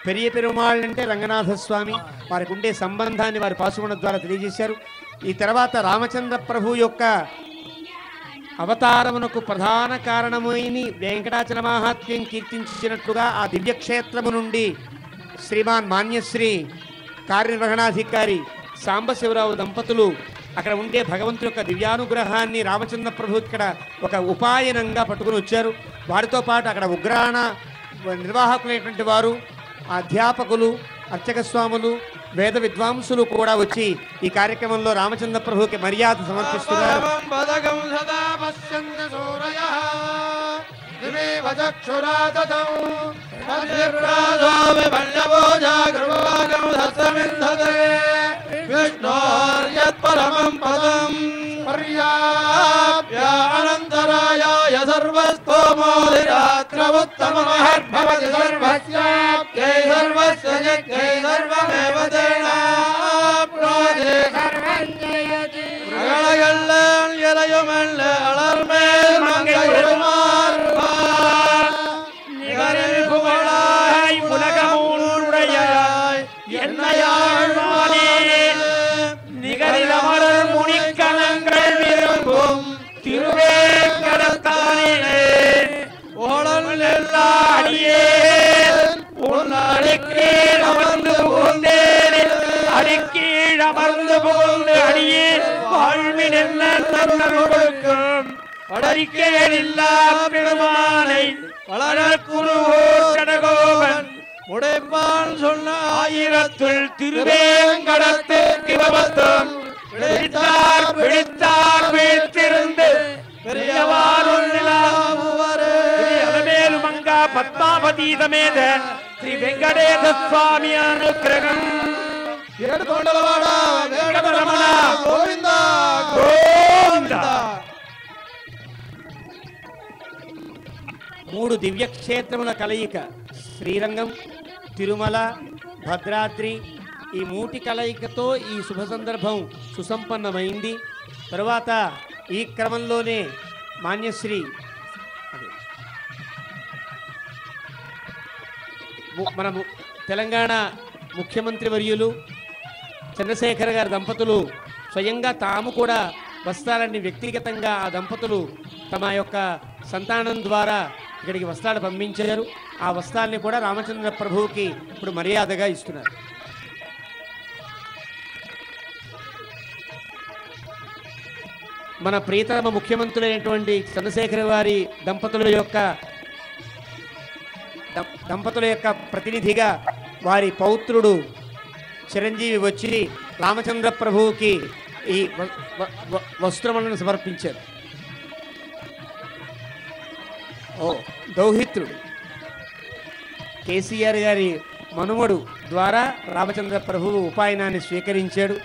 పెరియ పెరుమాళ్ అంటే రంగనాథస్వామి. వారికి ఉండే సంబంధాన్ని వారి పాశుమణ ద్వారా తెలియజేశారు. ఈ తర్వాత రామచంద్ర ప్రభు యొక్క అవతారమునకు ప్రధాన కారణమైన వెంకటాచల మహాత్మ్యం కీర్తించినట్లుగా ఆ దివ్యక్షేత్రము నుండి శ్రీమాన్ మాన్యశ్రీ కార్యనిర్వహణాధికారి సాంబశివరావు దంపతులు అక్కడ ఉండే భగవంతుడి యొక్క దివ్యానుగ్రహాన్ని రామచంద్ర ప్రభు ఇక్కడ ఒక ఉపాయనంగా పట్టుకుని వచ్చారు. వారితో పాటు అక్కడ ఉగ్రాణ నిర్వాహకులైనటువంటి వారు, అధ్యాపకులు, అర్చక స్వాములు, వేద విద్వాంసులు కూడా వచ్చి ఈ కార్యక్రమంలో రామచంద్ర ప్రభుకి మర్యాద సమర్పిస్తున్నారు. విష్ణోర్యత్పరమం పదం పర్యాప్య అనంతరాయాయ సర్వస్తోమోదిరాత్రముత్తమమహద్భవతి సర్వస్యాప్యై సర్వస్య జగై సర్వమేవ తేనాప్నోతి సర్వజ్ఞయతి ప్రగళగల్లన్ యలయుమల్ల అలర్మేల్ మంగళమార్వాన్ నిగరిల్ புகழாய் உலகமுடையாய் என்னையாழ்வானே நிகரில் அமரர் முனிக்கணங்கள் விரும்பும் திருவேங்கடத்தானே ஓடல் எல்லா அடியே உன் அடிக்கீழ் அமர்ந்து புகுந்தேனே அடிக்கீழ் அமர்ந்து புகுந்து அடியே வாழ்வின் என்ன நன்னருளுக்கும் படரிக்கேடில்லா பெருமானை வளரக்குருவோர் கடகோபன் உடைப்பான் சொன்ன ஆயிரத்துள் திருவேங்கடத்து கிவபத்தம் பிடித்தார் பிடித்தார் வீழ்த்திருந்து பெரியவாருமேலு மங்கா பத்மாவதி சமேத ஸ்ரீ வெங்கடேச சுவாமி அனுக்கிரகம் ఏడుకొండలవాడ వెంకటరమణ గోవింద గోవింద. మూడు దివ్యక్షేత్రముల కలయిక శ్రీరంగం, తిరుమల, భద్రాద్రి. ఈ మూటి కలయికతో ఈ శుభ సందర్భం సుసంపన్నమైంది. తరువాత ఈ క్రమంలోనే మాన్యశ్రీ మన తెలంగాణ ముఖ్యమంత్రి వర్యులు చంద్రశేఖర్ గారి దంపతులు స్వయంగా తాము కూడా వస్త్రాలని వ్యక్తిగతంగా ఆ దంపతులు తమ యొక్క సంతానం ద్వారా ఇక్కడికి వస్త్రాలు పంపించారు. ఆ వస్త్రాలని కూడా రామచంద్ర ప్రభువుకి ఇప్పుడు మర్యాదగా ఇస్తున్నారు. మన ప్రియతమ ముఖ్యమంత్రులైనటువంటి చంద్రశేఖర్ వారి దంపతుల యొక్క ప్రతినిధిగా వారి పౌత్రుడు చిరంజీవి వచ్చి రామచంద్ర ప్రభువుకి ఈ వస్త్రములను సమర్పించారు. దౌహిత్రుడు కేసీఆర్ గారి మనుమడు ద్వారా రామచంద్ర ప్రభువు ఉపాయనాన్ని స్వీకరించాడు.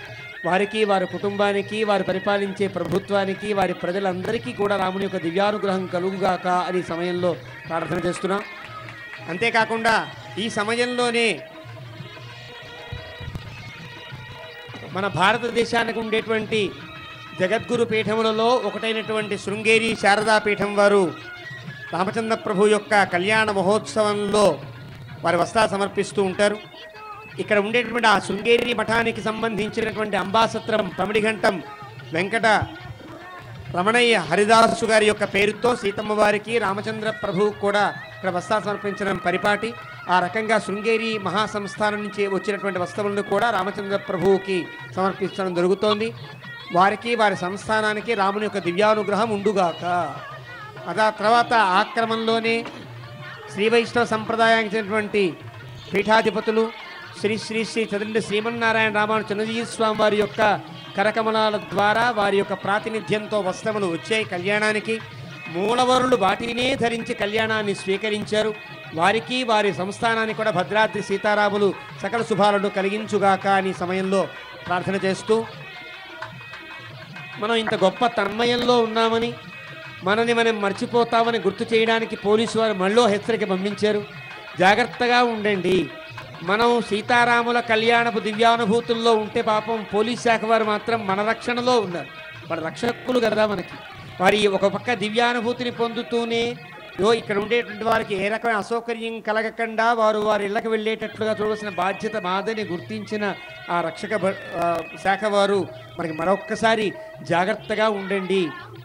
వారికి, వారి కుటుంబానికి, వారు పరిపాలించే ప్రభుత్వానికి, వారి ప్రజలందరికీ కూడా రాముని యొక్క దివ్యానుగ్రహం కలుగుగాక అని సమయంలో ప్రార్థన చేస్తున్నాం. అంతేకాకుండా ఈ సమయంలోనే మన భారతదేశానికి ఉండేటువంటి జగద్గురు పీఠములలో ఒకటైనటువంటి శృంగేరి శారదా పీఠం వారు రామచంద్ర ప్రభు యొక్క కళ్యాణ మహోత్సవంలో వారి వస్త్రాలు సమర్పిస్తూ ఉంటారు. ఇక్కడ ఉండేటువంటి ఆ శృంగేరి మఠానికి సంబంధించినటువంటి అంబాసత్రం పమిడిఘంటం వెంకట రమణయ్య హరిదాసు గారి యొక్క పేరుతో సీతమ్మ వారికి రామచంద్ర ప్రభువు కూడా ఇక్కడ వస్త్రాలు సమర్పించడం పరిపాటి. ఆ రకంగా శృంగేరి మహాసంస్థానం నుంచి వచ్చినటువంటి వస్తువులను కూడా రామచంద్ర ప్రభువుకి సమర్పించడం జరుగుతోంది. వారికి వారి సంస్థానానికి రాముని యొక్క దివ్యానుగ్రహం ఉండుగాక. అదా తర్వాత ఆక్రమంలోనే శ్రీ వైష్ణవ సంప్రదాయానికి చెందినటువంటి పీఠాధిపతులు శ్రీ శ్రీ శ్రీ చదురండి శ్రీమన్నారాయణ రామాను చిన్నజీవి స్వామి వారి యొక్క కరకమలాల ద్వారా వారి యొక్క ప్రాతినిధ్యంతో వస్త్రములు వచ్చాయి కళ్యాణానికి. మూలవరులు వాటినే ధరించి కళ్యాణాన్ని స్వీకరించారు. వారికి వారి సంస్థానానికి కూడా భద్రాద్రి సీతారాములు సకల శుభాలను కలిగించుగాక అని సమయంలో ప్రార్థన చేస్తూ, మనం ఇంత గొప్ప తన్మయంలో ఉన్నామని మనని మనం మర్చిపోతామని గుర్తు చేయడానికి పోలీసు వారు మళ్ళీ హెచ్చరిక పంపించారు. జాగ్రత్తగా ఉండండి. మనం సీతారాముల కళ్యాణపు దివ్యానుభూతుల్లో ఉంటే పాపం పోలీస్ శాఖ వారు మాత్రం మన రక్షణలో ఉన్నారు. వారి రక్షకులు కదా మనకి. వారి ఒక పక్క దివ్యానుభూతిని పొందుతూనే ఇక్కడ ఉండేటువంటి వారికి ఏ రకమైన అసౌకర్యం కలగకుండా వారు వారి ఇళ్ళకి వెళ్ళేటట్లుగా చూడవలసిన బాధ్యత మాదని గుర్తించిన ఆ రక్షక శాఖ వారు మనకి మరొక్కసారి జాగ్రత్తగా ఉండండి,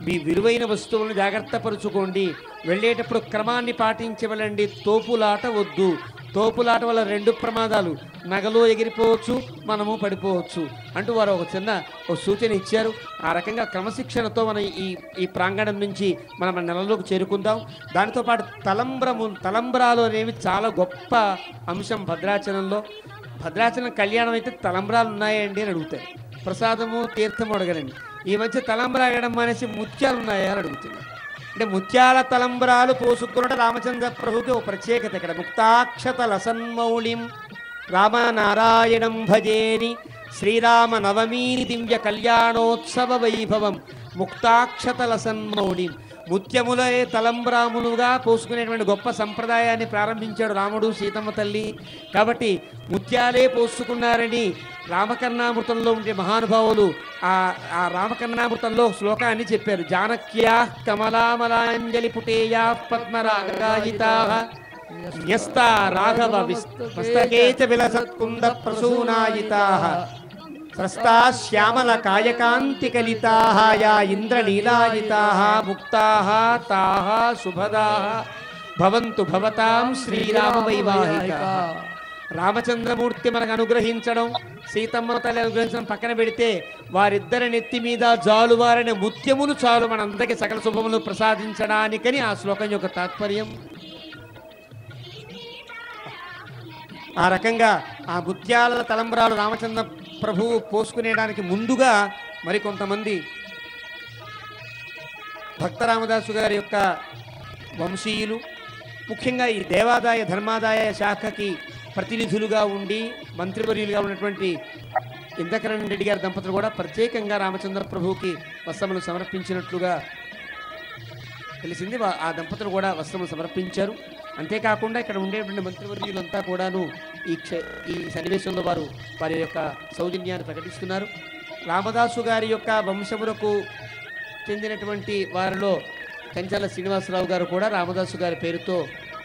మీ విలువైన వస్తువులను జాగ్రత్త పరుచుకోండి, వెళ్ళేటప్పుడు క్రమాన్ని పాటించవలండి, తోపులాట వద్దు. తోపులాట వల్ల 2 ప్రమాదాలు, నగలు ఎగిరిపోవచ్చు, మనము పడిపోవచ్చు అంటూ వారు ఒక చిన్న సూచన ఇచ్చారు. ఆ రకంగా క్రమశిక్షణతో మనం ఈ ప్రాంగణం నుంచి మనం నెలలోకి చేరుకుందాం. దానితో పాటు తలంబ్రాలు అనేవి చాలా గొప్ప అంశం భద్రాచలంలో. భద్రాచలం కళ్యాణం అయితే తలంబ్రాలు ఉన్నాయండి అని అడుగుతారు. ప్రసాదము తీర్థము అడగరండి. ఈ మధ్య తలంబ్రాగడం అనేసి ముత్యాలు ఉన్నాయా అని అడుగుతున్నారు. అంటే ముత్యాల తలంబ్రాలు పోసుకున్న రామచంద్ర ప్రభుకి ఒక ప్రత్యేకత. ఇక్కడ ముక్తాక్షత లసన్మౌళిం రామనారాయణం భజేని శ్రీరామ నవమీని దివ్య కళ్యాణోత్సవ వైభవం ముక్తాక్షత లసన్మౌళిం. ముత్యములే తలంబ్రాములుగా పోసుకునేటువంటి గొప్ప సంప్రదాయాన్ని ప్రారంభించాడు రాముడు సీతమ్మ తల్లి. కాబట్టి ముత్యాలే పోసుకున్నారని రామకర్ణామృతంలో ఉండే మహానుభావులు ఆ రామకర్ణామృతంలో శ్లోకాన్ని చెప్పారు. జానక్యా కమలామలాంజలి పుటేయా పద్మరాగాయితా న్యస్తా రాఘవ పుస్తకే చ విలసత్కుంద ప్రసూనాయితా స్రస్తా శ్యామల కాయకాంతికలితాః యా ఇంద్రనీలాయితాః ముక్తాః తాః శుభదాః భవంతు భవతాం శ్రీరామ వైవాహికాః. రామచంద్రమూర్తి మనకు అనుగ్రహించడం, సీతమ్మ తల్లి అనుగ్రహించడం పక్కన పెడితే వారిద్దరి నెత్తి మీద జాలువారిన ముత్యములు చాలు మనందరికీ సకల శుభములు ప్రసాదించడానికని ఆ శ్లోకం యొక్క తాత్పర్యం. ఆ రకంగా ఆ ముత్యాల తలంబ్రాలు రామచంద్ర ప్రభువు పోసుకునేడానికి ముందుగా మరికొంతమంది భక్త రామదాసు గారి యొక్క వంశీయులు, ముఖ్యంగా ఈ దేవాదాయ ధర్మాదాయ శాఖకి ప్రతినిధులుగా ఉండి మంత్రివర్యులుగా ఉన్నటువంటి ఇంద్రకరణ్ రెడ్డి గారి దంపతులు కూడా ప్రత్యేకంగా రామచంద్ర ప్రభువుకి వస్త్రములు సమర్పించినట్లుగా తెలిసింది. ఆ దంపతులు కూడా వస్త్రములు సమర్పించారు. అంతేకాకుండా ఇక్కడ ఉండేటువంటి మంత్రివర్యులంతా కూడాను ఈ సన్నివేశంలో వారి యొక్క సౌజన్యాన్ని ప్రకటిస్తున్నారు. రామదాసు గారి యొక్క వంశములకు చెందినటువంటి వారిలో కంచాల శ్రీనివాసరావు గారు కూడా రామదాసు గారి పేరుతో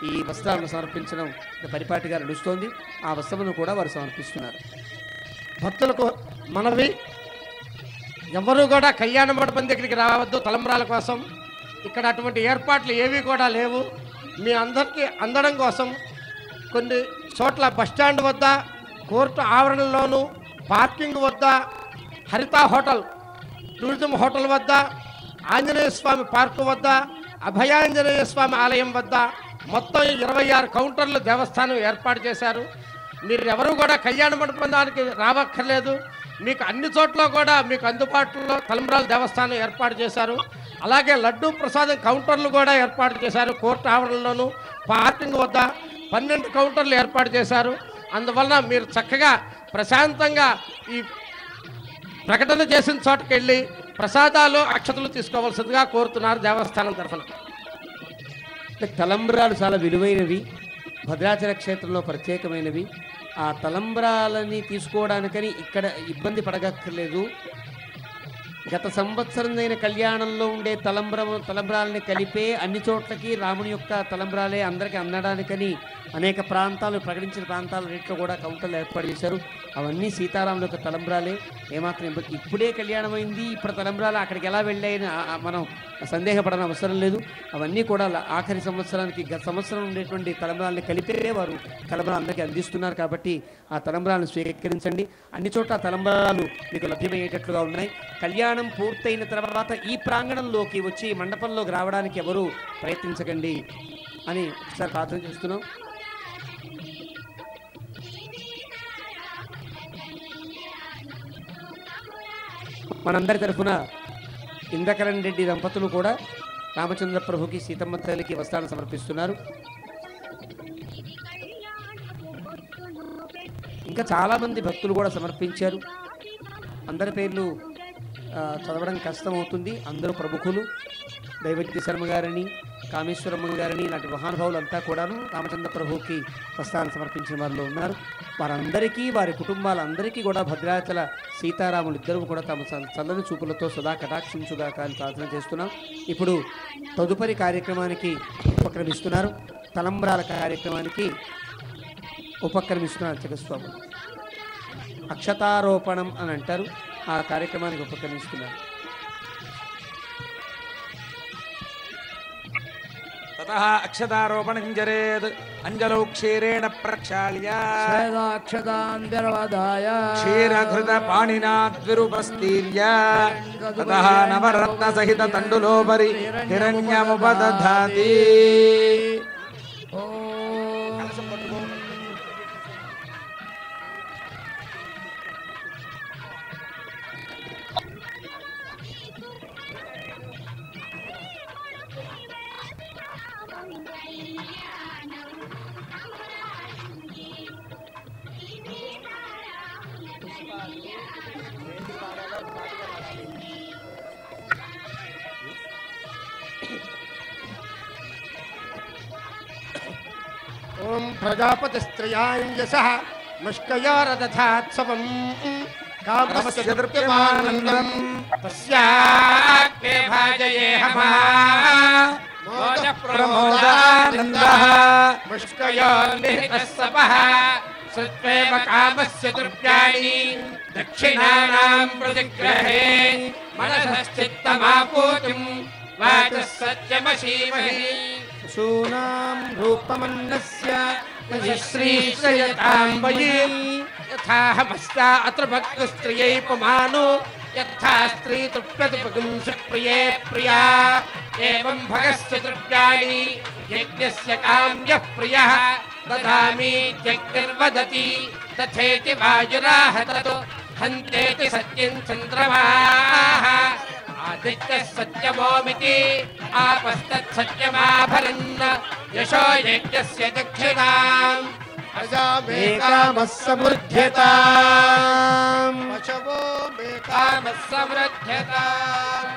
ఈ వస్త్రాలను సమర్పించడం పరిపాటిగా నడుస్తోంది. ఆ వస్త్రమును కూడా వారు సమర్పిస్తున్నారు. భక్తులకు మనవి, ఎవరు కూడా కళ్యాణ మండపం దగ్గరికి రావద్దు తలంబ్రాల కోసం. ఇక్కడ అటువంటి ఏర్పాట్లు ఏవి కూడా లేవు. మీ అందరికీ అందడం కోసం కొన్ని చోట్ల బస్టాండ్ వద్ద, కోర్టు ఆవరణలోను, పార్కింగ్ వద్ద, హరిత హోటల్, టూరిజం హోటల్ వద్ద, ఆంజనేయ స్వామి పార్కు వద్ద, అభయాంజనేయ స్వామి ఆలయం వద్ద మొత్తం 26 కౌంటర్లు దేవస్థానం ఏర్పాటు చేశారు. మీరు ఎవరు కూడా కళ్యాణ మండపం దానికి రావక్కర్లేదు. మీకు అన్ని చోట్ల కూడా మీకు అందుబాటులో తలంబ్రాల దేవస్థానం ఏర్పాటు చేశారు. అలాగే లడ్డూ ప్రసాదం కౌంటర్లు కూడా ఏర్పాటు చేశారు. కోర్టు ఆవరణలోను, పార్కింగ్ వద్ద 12 కౌంటర్లు ఏర్పాటు చేశారు. అందువల్ల మీరు చక్కగా ప్రశాంతంగా ఈ ప్రకటన చేసిన చోటుకి వెళ్ళి ప్రసాదాలు అక్షతలు తీసుకోవాల్సిందిగా కోరుతున్నారు దేవస్థానం తరఫున. తలంబ్రాలు చాలా విలువైనవి, భద్రాచల క్షేత్రంలో ప్రత్యేకమైనవి. ఆ తలంబ్రాలని తీసుకోవడానికని ఇక్కడ ఇబ్బంది పడగక్కర్లేదు. గత సంవత్సరం అయిన కళ్యాణంలో ఉండే తలంబ్రాలని కలిపే అన్ని చోట్లకి రాముని యొక్క తలంబ్రాలే అందరికీ అందడానికని అనేక ప్రాంతాలు ప్రకటించిన ప్రాంతాల రేట్లో కూడా కౌంటర్లు ఏర్పాటు చేశారు. అవన్నీ సీతారాముల యొక్క తలంబ్రాలే. ఏమాత్రం ఇప్పుడే కళ్యాణమైంది, ఇప్పుడు తలంబ్రాలు అక్కడికి ఎలా వెళ్ళాయని మనం సందేహపడని అవసరం లేదు. అవన్నీ కూడా ఆఖరి సంవత్సరానికి గత సంవత్సరం ఉండేటువంటి తలంబ్రాలని కలిపే వారు తలంబ్రాలు అందరికీ అందిస్తున్నారు. కాబట్టి ఆ తలంబ్రాలను స్వీకరించండి. అన్ని చోట్ల తలంబ్రాలు మీకు లభ్యమయ్యేటట్లుగా ఉన్నాయి. కళ్యాణం పూర్తయిన తర్వాత ఈ ప్రాంగణంలోకి వచ్చి మండపంలోకి రావడానికి ఎవరు ప్రయత్నించకండి అని ఒకసారి ప్రార్థన చేస్తున్నాం. మనందరి తరఫున ఇంద్రకరణ్ రెడ్డి దంపతులు కూడా రామచంద్ర ప్రభుకి సీతమ్మ తల్లికి వస్త్రాన్ని సమర్పిస్తున్నారు. ఇంకా చాలామంది భక్తులు కూడా సమర్పించారు. అందరి పేర్లు చదవడం కష్టమవుతుంది. అందరూ ప్రముఖులు. దైవజ్ఞ శర్మ గారిని, కామేశ్వరమ్మ గారిని ఇలాంటి మహానుభావులంతా కూడాను రామచంద్ర ప్రభుకి వస్త్రాన్ని సమర్పించిన వారిలో ఉన్నారు. వారందరికీ వారి కుటుంబాలందరికీ కూడా భద్రాచల సీతారాములు ఇద్దరు కూడా తమ చల్లని చూపులతో సదా కటాక్షించుగాక అని ప్రార్థన చేస్తున్నాం. ఇప్పుడు తదుపరి కార్యక్రమానికి ఉపక్రమిస్తున్నారు. తలంబ్రాల కార్యక్రమానికి ఉపక్రమిస్తున్నారు అర్చకస్వాములు. అక్షతారోపణం అని అంటారు. ఆ కార్యక్రమానికి ఉపక్రమిస్తున్నారు. ततः अक्षतारोपणं जरेत् अंजलौ क्षीरेण प्रक्षाल्य श्वेताक्षतान्धर्वदाय क्षीरघृतपाणिना द्विरुपस्तीर्य ततः नवरत्नसहित तण्डुलोपरि हिरण्यमुपदधाति. ఓం ప్రజాపతిస్త్రయాయసః ముష్కయోరదథాత్సవం కామస్య తృప్యమానందం తస్యాగ్నే భాజయేహమః మోదః ప్రమోదానందః ముష్కయోర్నిహితస్సపః సత్వేవ కామస్య తృప్యాణి దక్షిణానాం ప్రతిగ్రహే మనసశ్చిత్తమాపూతిం వాచः సత్యమశీమహి శూనాం రూపమన్నస్య శ్రీశ్రయతాం వయీ యథాహమస్తా అత్ర భక్తస్త్రియై పుమానో యథా స్త్రీ తృప్యతి పుంసప్రియే ప్రియా ఏవం భగస్య తృప్యాణి యజ్ఞస్య కామ్యః ప్రియః దదామి యజ్ఞర్వదతి తథేతి వాయురాహ తతో హంతేతి సత్యం చంద్రమాః ఆదిత్యః సత్యమోమితి ఆపస్తత్సత్యమాభరన్న యశో యజ్ఞస్య దక్షిణాం ప్రజామేకామః సమృద్ధ్యతాం పశవో మేకామః సమృద్ధ్యతాం.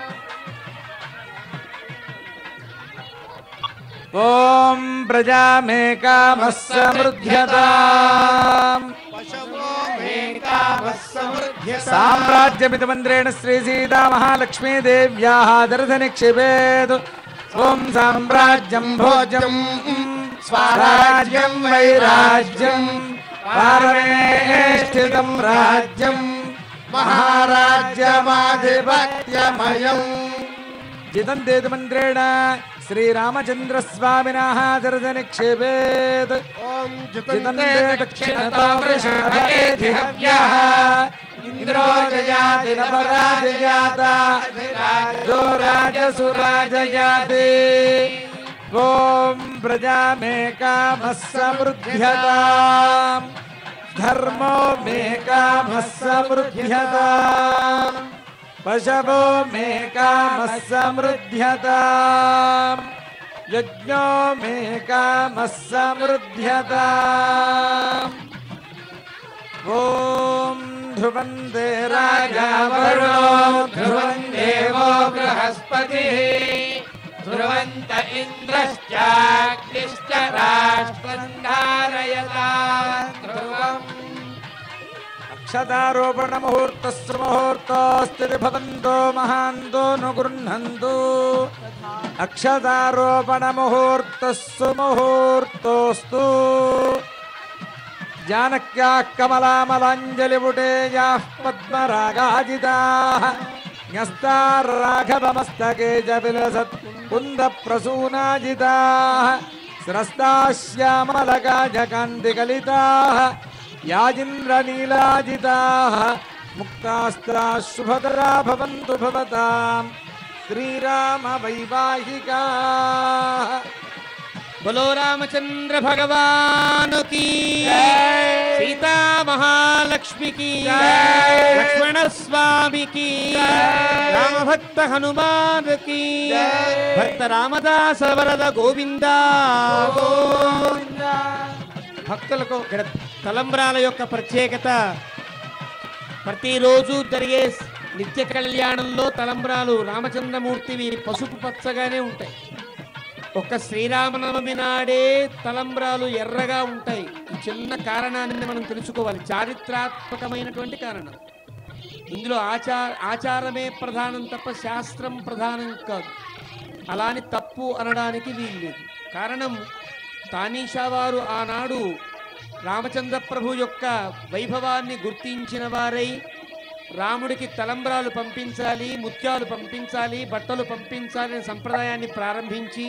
ఓం ప్రజామేకామః సమృద్ధ్యతాం. సామ్రాజ్యమితమంత్రేణ శ్రీ సీతా మహాలక్ష్మీ దేవ్యాః దర్శనిక్షిపేత్. ఓం సామ్రాజ్యం భోజం స్వరాజ్యం వైరాజ్యం పారమేష్ఠితం రాజ్యం మహారాజ్యమాధిపత్యమయం జితందేతు మంత్రేణ శ్రీరామచంద్రస్వామినః దర్శనిక్షిపేత్. ఓం జితందే దక్షిణతో వృషభేతి హవ్యః ఇంద్రో జయాతి నవరాజయాత రాజో రాజసురాజయాతి. ఓం ప్రజామేకామః సమృద్ధ్యతాం. ధర్మో మేకామః సమృద్ధ్యతాం. పశవో మేకామః సమృద్ధ్యతాం. యజ్ఞో మేకామః సమృద్ధ్యతాం. ఓం ధ్రువందే రాజా వరుణో ధ్రువం దేవో బృహస్పతిః ధ్రువంత ఇంద్రశ్చాగ్నిశ్చ రాష్ట్రం ధారయతాం ధ్రువం. అక్షతారోపణ ముహూర్తస్సు ముహూర్తోస్తి భవంతో మహాంతో నుగృహంతు అక్షతారోపణ ముహూర్తస్సు ముహూర్తోస్తు జానక్యాః కమలామలాంజలిపుటేయాః పద్మరాగాజితాః న్యస్తార్ రాఘవమస్తకే చ విలసత్ కుందప్రసూనాజితాః స్రస్తాః శ్యామలకాజకాంతికలితాః యాజింద్రనీలాజితాః ముక్తాస్త్రాः శుభకరా భవంతు భవతాం శ్రీరామ వైవాహికాః. बोलो रामचंद्र भगवान की सीता महालक्ष्मी की लक्ष्मण स्वामी की राम भक्त हनुमान की भक्त रामदास वरद गोविंदा భక్తులకు ఇక్కడ తలంబ్రాల యొక్క ప్రత్యేకత ప్రతిరోజు జరిగే నిత్య కళ్యాణంలో తలంబ్రాలు రామచంద్రమూర్తివి పసుపు పచ్చగానే ఉంటాయి. ఒక్క శ్రీరామనవమి నాడే తలంబ్రాలు ఎర్రగా ఉంటాయి. ఈ చిన్న కారణాన్ని మనం తెలుసుకోవాలి, చారిత్రాత్మకమైనటువంటి కారణం. ఇందులో ఆచారమే ప్రధానం తప్ప శాస్త్రం ప్రధానం కాదు. అలాని తప్పు అనడానికి వీల్లేదు. కారణం తానీషా వారు ఆనాడు రామచంద్ర ప్రభు యొక్క వైభవాన్ని గుర్తించిన వారై రాముడికి తలంబ్రాలు పంపించాలి, ముత్యాలు పంపించాలి, బట్టలు పంపించాలి అనే సంప్రదాయాన్ని ప్రారంభించి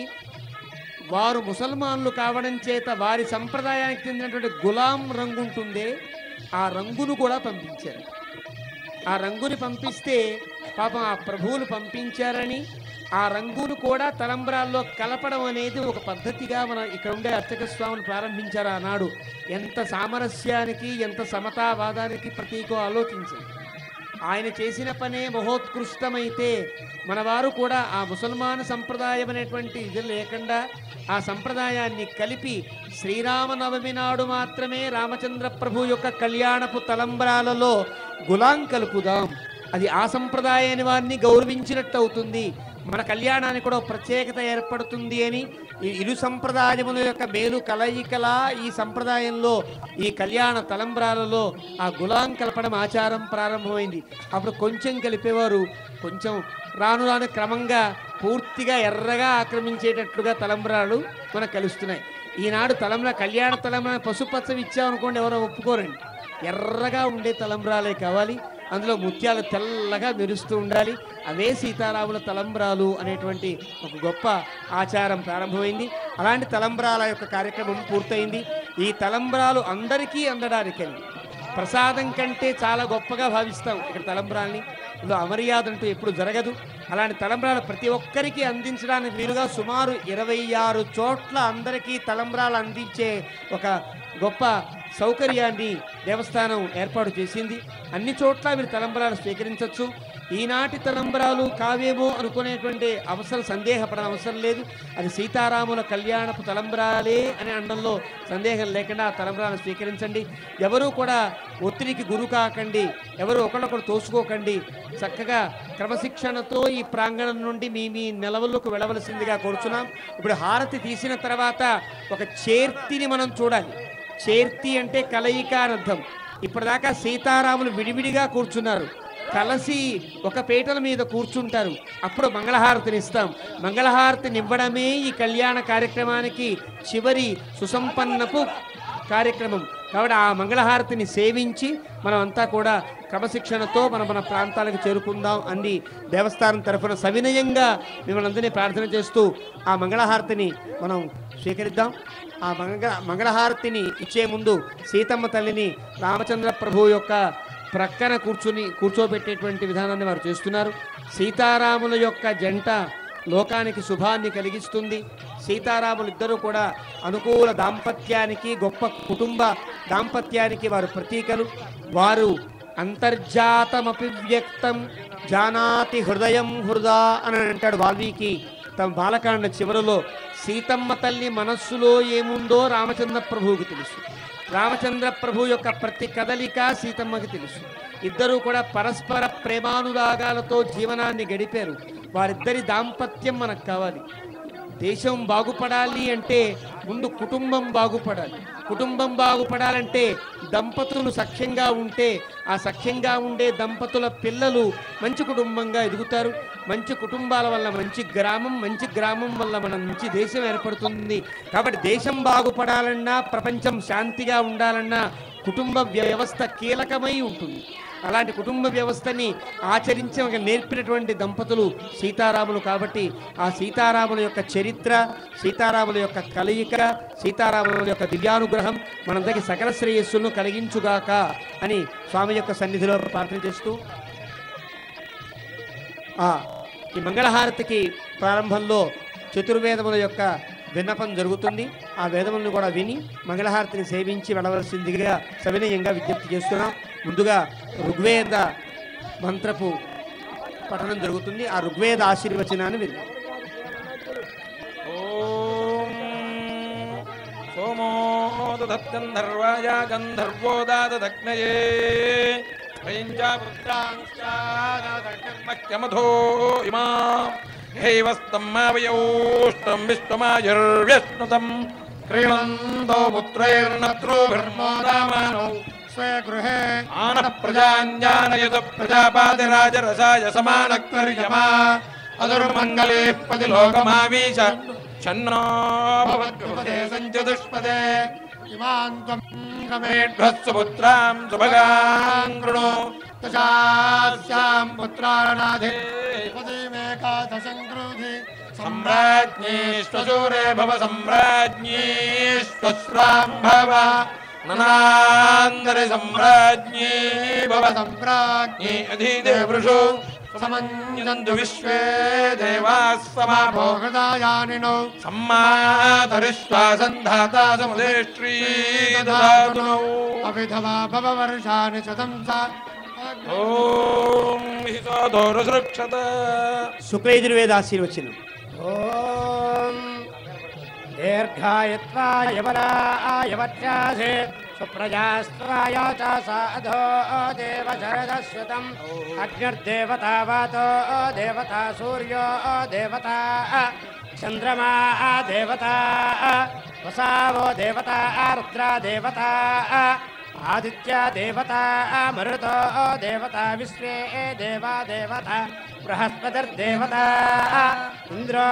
వారు ముసల్మాన్లు కావడం చేత వారి సంప్రదాయానికి చెందినటువంటి గులాం రంగు ఉంటుందే ఆ రంగును కూడా పంపించారు. ఆ రంగుని పంపిస్తే పాపం ఆ ప్రభువులు పంపించారని ఆ రంగును కూడా తలంబ్రాల్లో కలపడం అనేది ఒక పద్ధతిగా మన ఇక్కడ ఉండే అర్చక స్వామిని ప్రారంభించారు ఆనాడు. ఎంత సామరస్యానికి ఎంత సమతావాదానికి ప్రతీకో ఆలోచించారు. ఆయన చేసిన పనే మహోత్కృష్టమైతే మనవారు కూడా ఆ ముసల్మాన్ సంప్రదాయం అనేటువంటి ఇది లేకుండా ఆ సంప్రదాయాన్ని కలిపి శ్రీరామనవమి నాడు మాత్రమే రామచంద్ర ప్రభు యొక్క కళ్యాణపు తలంబ్రాలలో గులాం కలుపుదాం. అది ఆ సంప్రదాయాన్ని వారిని గౌరవించినట్టు అవుతుంది, మన కళ్యాణానికి కూడా ప్రత్యేకత ఏర్పడుతుంది అని ఈ ఇరు సంప్రదాయముల యొక్క మేలు కలయికలా ఈ సంప్రదాయంలో ఈ కళ్యాణ తలంబ్రాలలో ఆ గులాం కలపడం ఆచారం ప్రారంభమైంది. అప్పుడు కొంచెం కలిపేవారు, కొంచెం రాను రాను క్రమంగా పూర్తిగా ఎర్రగా ఆక్రమించేటట్లుగా తలంబ్రాలు మనకు కలుస్తున్నాయి. ఈనాడు కళ్యాణ తలంబ్రా పసుపచ్చవి ఇచ్చామనుకోండి ఎవరో ఒప్పుకోరండి. ఎర్రగా ఉండే తలంబ్రాలే కావాలి, అందులో ముత్యాలు తెల్లగా మెరుస్తూ ఉండాలి. అవే సీతారాముల తలంబ్రాలు అనేటువంటి ఒక గొప్ప ఆచారం ప్రారంభమైంది. అలాంటి తలంబ్రాల యొక్క కార్యక్రమం పూర్తయింది. ఈ తలంబ్రాలు అందరికీ అందడానికని ప్రసాదం కంటే చాలా గొప్పగా భావిస్తాం ఇక్కడ తలంబ్రాల్ని. ఇందులో అమర్యాద అంటూ ఎప్పుడు జరగదు. అలాంటి తలంబ్రాలు ప్రతి ఒక్కరికి అందించడానికి వీలుగా సుమారు 26 చోట్ల అందరికీ తలంబ్రాలు అందించే ఒక గొప్ప సౌకర్యాన్ని దేవస్థానం ఏర్పాటు చేసింది. అన్ని చోట్ల మీరు తలంబ్రాలు స్వీకరించవచ్చు. ఈనాటి తలంబ్రాలు కావేమో అనుకునేటువంటి సందేహపడని అవసరం లేదు. అది సీతారాముల కళ్యాణపు తలంబ్రాలే అనే అండంలో సందేహం లేకుండా ఆ తలంబ్రాలను స్వీకరించండి. ఎవరూ కూడా ఒత్తిడికి గురి కాకండి, ఎవరు ఒకళ్ళొకరు తోసుకోకండి. చక్కగా క్రమశిక్షణతో ఈ ప్రాంగణం నుండి మీ నిలవలకు వెళ్ళవలసిందిగా కోరుచున్నాం. ఇప్పుడు హారతి తీసిన తర్వాత ఒక చేర్తిని మనం చూడాలి. చేర్తి అంటే కలయిక అని అర్థం. ఇప్పటిదాకా సీతారాములు విడివిడిగా కూర్చున్నారు, కలిసి ఒక పీటల మీద కూర్చుంటారు. అప్పుడు మంగళహారతిని ఇస్తాం. మంగళహారతిని ఇవ్వడమే ఈ కళ్యాణ కార్యక్రమానికి చివరి సుసంపన్నపు కార్యక్రమం. కాబట్టి ఆ మంగళహారతిని సేవించి మనం అంతా కూడా క్రమశిక్షణతో మన ప్రాంతాలకు చేరుకుందాం అని దేవస్థానం తరఫున సవినయంగా మిమ్మల్ని అందరినీ ప్రార్థన చేస్తూ ఆ మంగళహారతిని మనం స్వీకరిద్దాం. ఆ మంగళహారతిని ఇచ్చే ముందు సీతమ్మ తల్లిని రామచంద్ర ప్రభు యొక్క ప్రక్కన కూర్చోబెట్టేటువంటి విధానాన్ని వారు చేస్తున్నారు. సీతారాముల యొక్క జంట లోకానికి శుభాన్ని కలిగిస్తుంది. సీతారాములు ఇద్దరూ కూడా అనుకూల దాంపత్యానికి, గొప్ప కుటుంబ దాంపత్యానికి వారు ప్రతీకలు. వారు అంతర్జాతమపి వ్యక్తం జానాతి హృదయం హృదా అని అంటాడు వాల్మీకి తమ బాలకాండ చివరిలో. సీతమ్మ తల్లి మనస్సులో ఏముందో రామచంద్ర ప్రభువుకి తెలుసు. రామచంద్ర ప్రభు యొక్క ప్రతి కదలిక సీతమ్మకి తెలుసు. ఇద్దరూ కూడా పరస్పర ప్రేమానురాగాలతో జీవనాన్ని గడిపారు. వారిద్దరి దాంపత్యం మనకు కావాలి. దేశం బాగుపడాలి అంటే ముందు కుటుంబం బాగుపడాలి. కుటుంబం బాగుపడాలంటే దంపతులు సఖ్యంగా ఉంటే ఆ సఖ్యంగా ఉండే దంపతుల పిల్లలు మంచి కుటుంబంగా ఎదుగుతారు. మంచి కుటుంబాల వల్ల మంచి గ్రామం వల్ల మన మంచి దేశం ఏర్పడుతుంది. కాబట్టి దేశం బాగుపడాలన్నా, ప్రపంచం శాంతిగా ఉండాలన్నా కుటుంబ వ్యవస్థ కీలకమై ఉంటుంది. అలాంటి కుటుంబ వ్యవస్థని ఆచరించి నేర్పినటువంటి దంపతులు సీతారాములు. కాబట్టి ఆ సీతారాముల యొక్క చరిత్ర, సీతారాముల యొక్క కలయిక, సీతారాముల యొక్క దివ్యానుగ్రహం మనందరికీ సకల శ్రేయస్సులను కలిగించుగాక అని స్వామి యొక్క సన్నిధిలో ప్రార్థన చేస్తూ ఈ మంగళహారతికి ప్రారంభంలో చతుర్వేదముల యొక్క విన్నపం జరుగుతుంది. ఆ వేదములను కూడా విని మంగళహారతిని సేవించి వెళ్ళవలసిందిగా సవినయంగా విజ్ఞప్తి చేస్తున్నాం. ముందుగా ఋగ్వేద మంత్రపు పఠనం జరుగుతుంది. ఆ ఋగ్వేద ఆశీర్వచనాన్ని విన్నాం. ఓం సోమో దత్గంధర్వాయ గంధర్వో దాదగ్నయే మధ్యమధో ఇమా హైవస్తం మావయోష్టం విశ్వమాయుర్వ్యశ్నుతం క్రీణంతో పుత్రైర్నత్రోభిర్మోదామానౌ స్వే గృహే ఆనః ప్రజాన్యానయత ప్రజాపాతిరాజరసాయ సమానక్తర్యమా అదుర్మంగళే పది లోకమావీశ ఛన్నో భవద్యుపదే సంచతుష్పదే ఇమాం త్వం గమేఢ్వస్సు పుత్రాం సుభగాం కృణో తశాస్యాం పుత్రారణాధే పదీమేకాదశంక్రోధి సమ్రాజ్ఞీష్వశూరే భవ సమ్రాజ్ఞీష్వస్రాం భవ ననాంతరి సమ్రాజ్ఞీ భవ సమ్రాజ్ఞీ అధీదేవృషు సమన్యంతు విశ్వే దేవాః సమాభోగదాయానినో సమ్మాతరిష్వాసంధాతా సముదేష్ట్రీ దదాతు అవిధవా భవవర్షాని శతం సా ఓం హితోదోరసృక్షత. శుక్లయజుర్వేద ఆశీర్వచనం. ఓం దీర్ఘాయత్వాయ బలాయ వత్యాసే సుప్రజాస్త్వాయ చ సాధో దేవ శరదశ్రుతం అగ్నిర్దేవతా వాతో దేవతా సూర్యో దేవతా చంద్రమా దేవతా వసావో దేవతా రుద్రా దేవతా ఆదిత్య దేవతా మరుతో దేవతా విశ్వే దేవా దేవతా బృహస్పతిర్దేవతా ఇంద్రో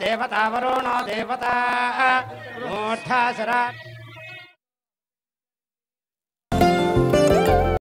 దేవతా వరుణో దేవతా మూర్ధాసుర